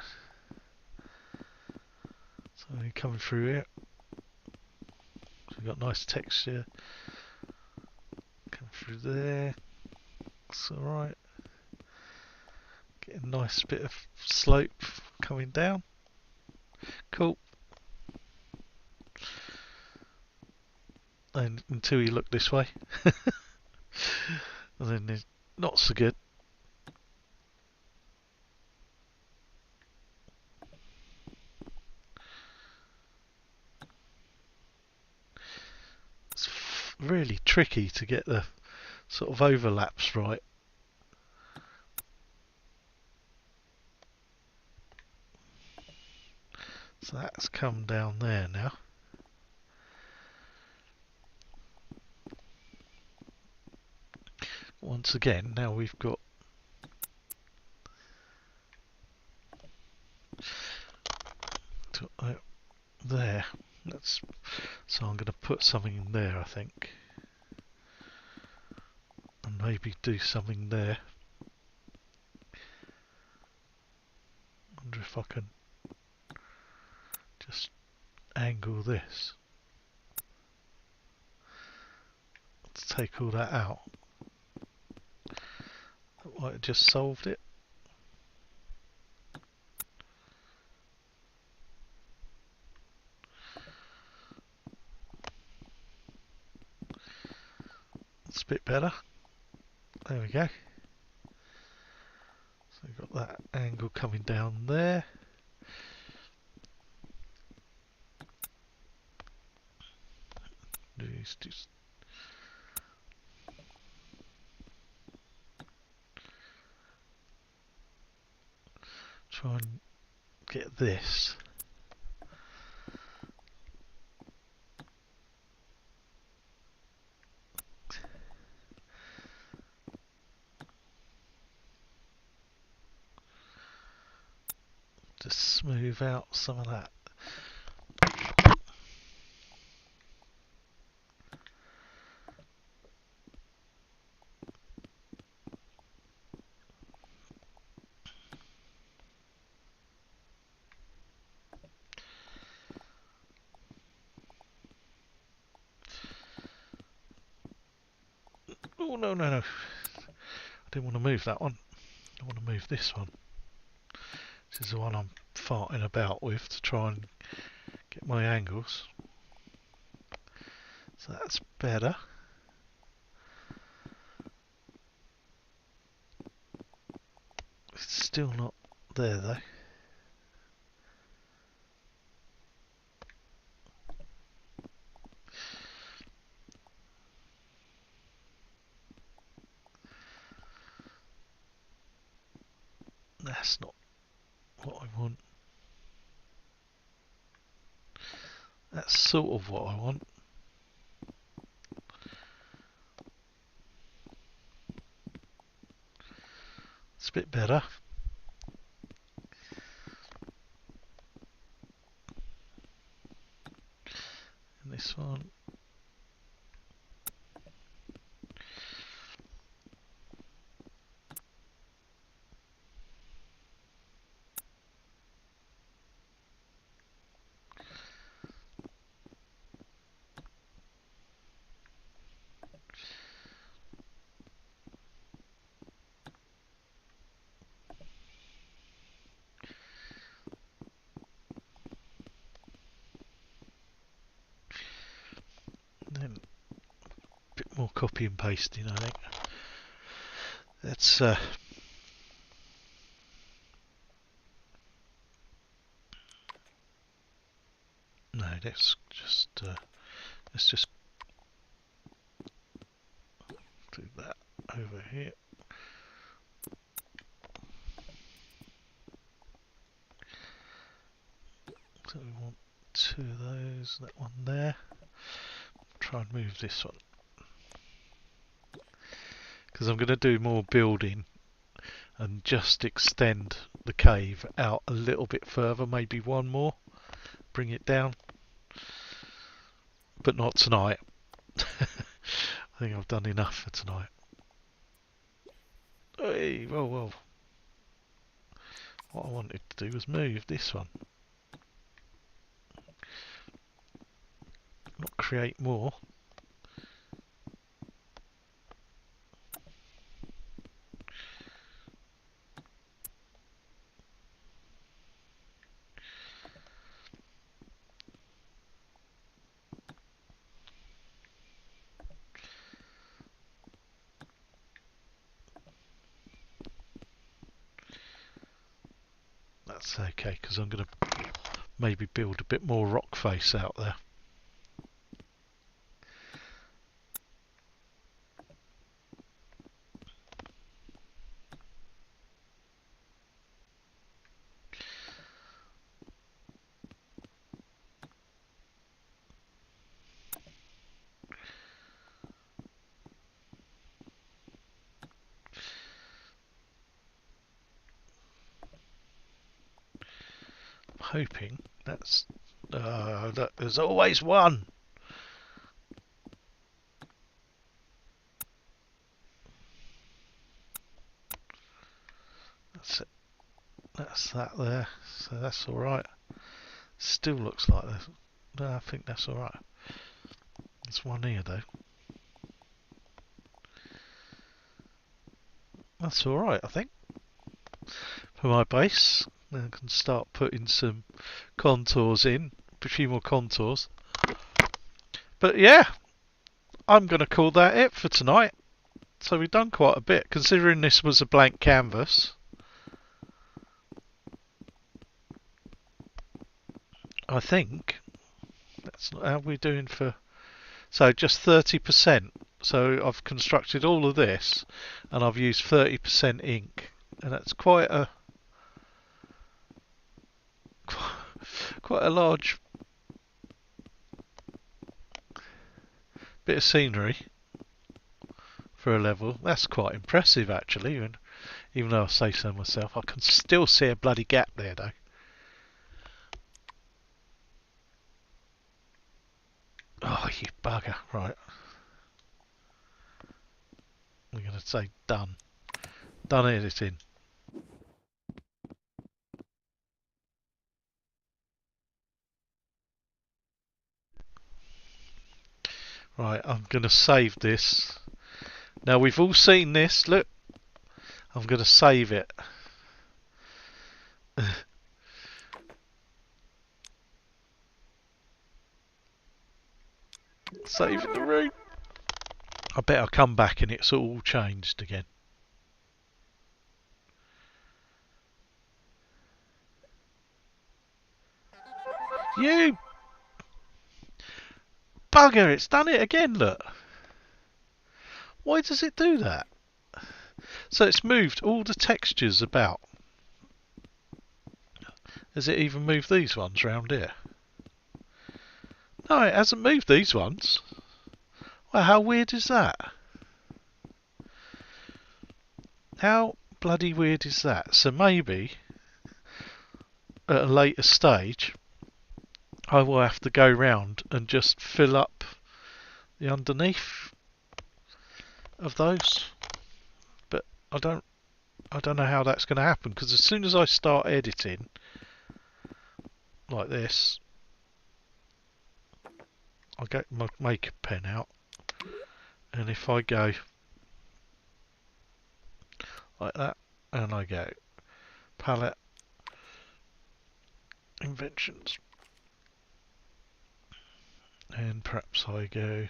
So you're coming through here. So we've got nice texture. Come through there. That's alright. Get a nice bit of slope coming down. Cool. And until you look this way. And then it's not so good. It's really tricky to get the sort of overlaps right. So that's come down there now. Once again, now we've got there. So I'm going to put something in there, I think. And maybe do something there. Wonder if I can just angle this. Let's take all that out. That might have just solved it. It's a bit better. There we go. So we've got that angle coming down there. Just try and get this. Just smooth out some of that. Oh, no, no, no. I didn't want to move that one. I want to move this one. This is the one I'm farting about with to try and get my angles. So that's better. It's still not there though. That's not what I want. That's sort of what I want. It's a bit better. And this one. Then a bit more copy and pasting, I think. That's no, let's just do that over here. So we want two of those, that one there. Try and move this one. Because I'm going to do more building and just extend the cave out a little bit further, maybe one more, bring it down, but not tonight. I think I've done enough for tonight. Hey, whoa. What I wanted to do was move this one. Not create more. That's okay, because I'm going to maybe build a bit more rock face out there. Hoping that's that there's always one. That's it. That's that there. So that's all right. Still looks like this. No, I think that's all right. There's one here though. That's all right, I think, for my base. I can start putting some contours in, a few more contours. But yeah, I'm going to call that it for tonight. So we've done quite a bit, considering this was a blank canvas. I think that's not how we're doing for. So just 30%. So I've constructed all of this, and I've used 30% ink, and that's quite a large bit of scenery for a level. That's quite impressive, actually. Even though I say so myself, I can still see a bloody gap there, though. Oh, you bugger! Right, I'm going to say done. Done editing. Right, I'm going to save this. Now we've all seen this. Look, I'm going to save it. Saving the room. I bet I'll come back and it's all changed again. You bugger, it's done it again, look. Why does it do that? So it's moved all the textures about. Has it even moved these ones round here? No, it hasn't moved these ones. Well, how weird is that? How bloody weird is that? So maybe at a later stage I will have to go round and just fill up the underneath of those. But I don't know how that's going to happen, because as soon as I start editing like this, I'll get my makeup pen out, and if I go like that, and I go palette, inventions, and perhaps I go,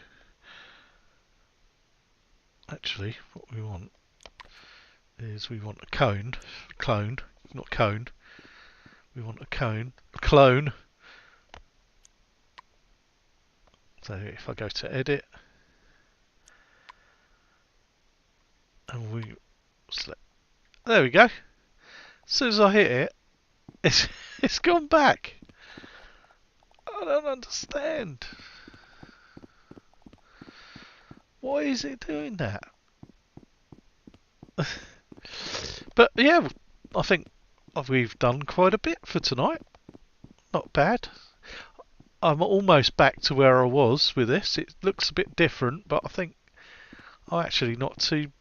actually what we want is we want a clone, not cone, we want a clone. So if I go to edit, and we select, there we go. As soon as I hit it, it's gone back. I don't understand. Why is it doing that? But yeah, I think we've done quite a bit for tonight. Not bad. I'm almost back to where I was with this. It looks a bit different, but I think I'm actually not too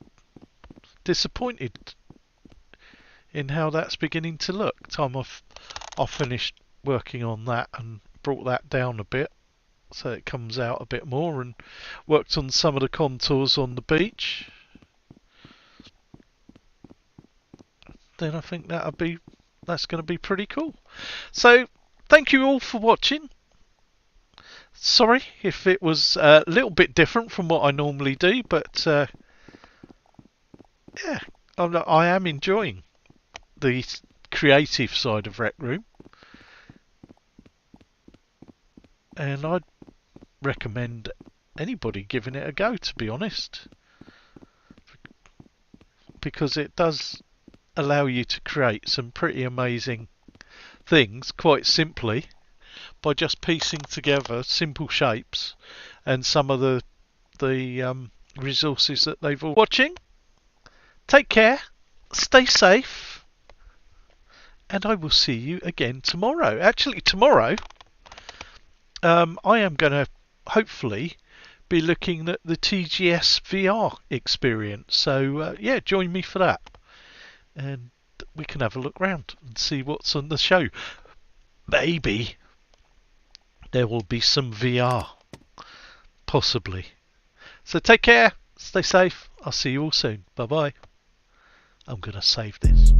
disappointed in how that's beginning to look. Time I've finished working on that and brought that down a bit so it comes out a bit more, and worked on some of the contours on the beach. Then I think that's going to be pretty cool. So thank you all for watching. Sorry if it was a little bit different from what I normally do, but yeah, I am enjoying the creative side of Rec Room, and I'd recommend anybody giving it a go, to be honest, because it does allow you to create some pretty amazing things quite simply by just piecing together simple shapes and some of the resources that they've all watching. Take care, stay safe, and I will see you again tomorrow. Actually, tomorrow I am going to hopefully be looking at the TGS VR experience. So yeah, join me for that, and we can have a look round and see what's on the show. Maybe there will be some VR, possibly. So take care, stay safe. I'll see you all soon. Bye bye. I'm going to save this.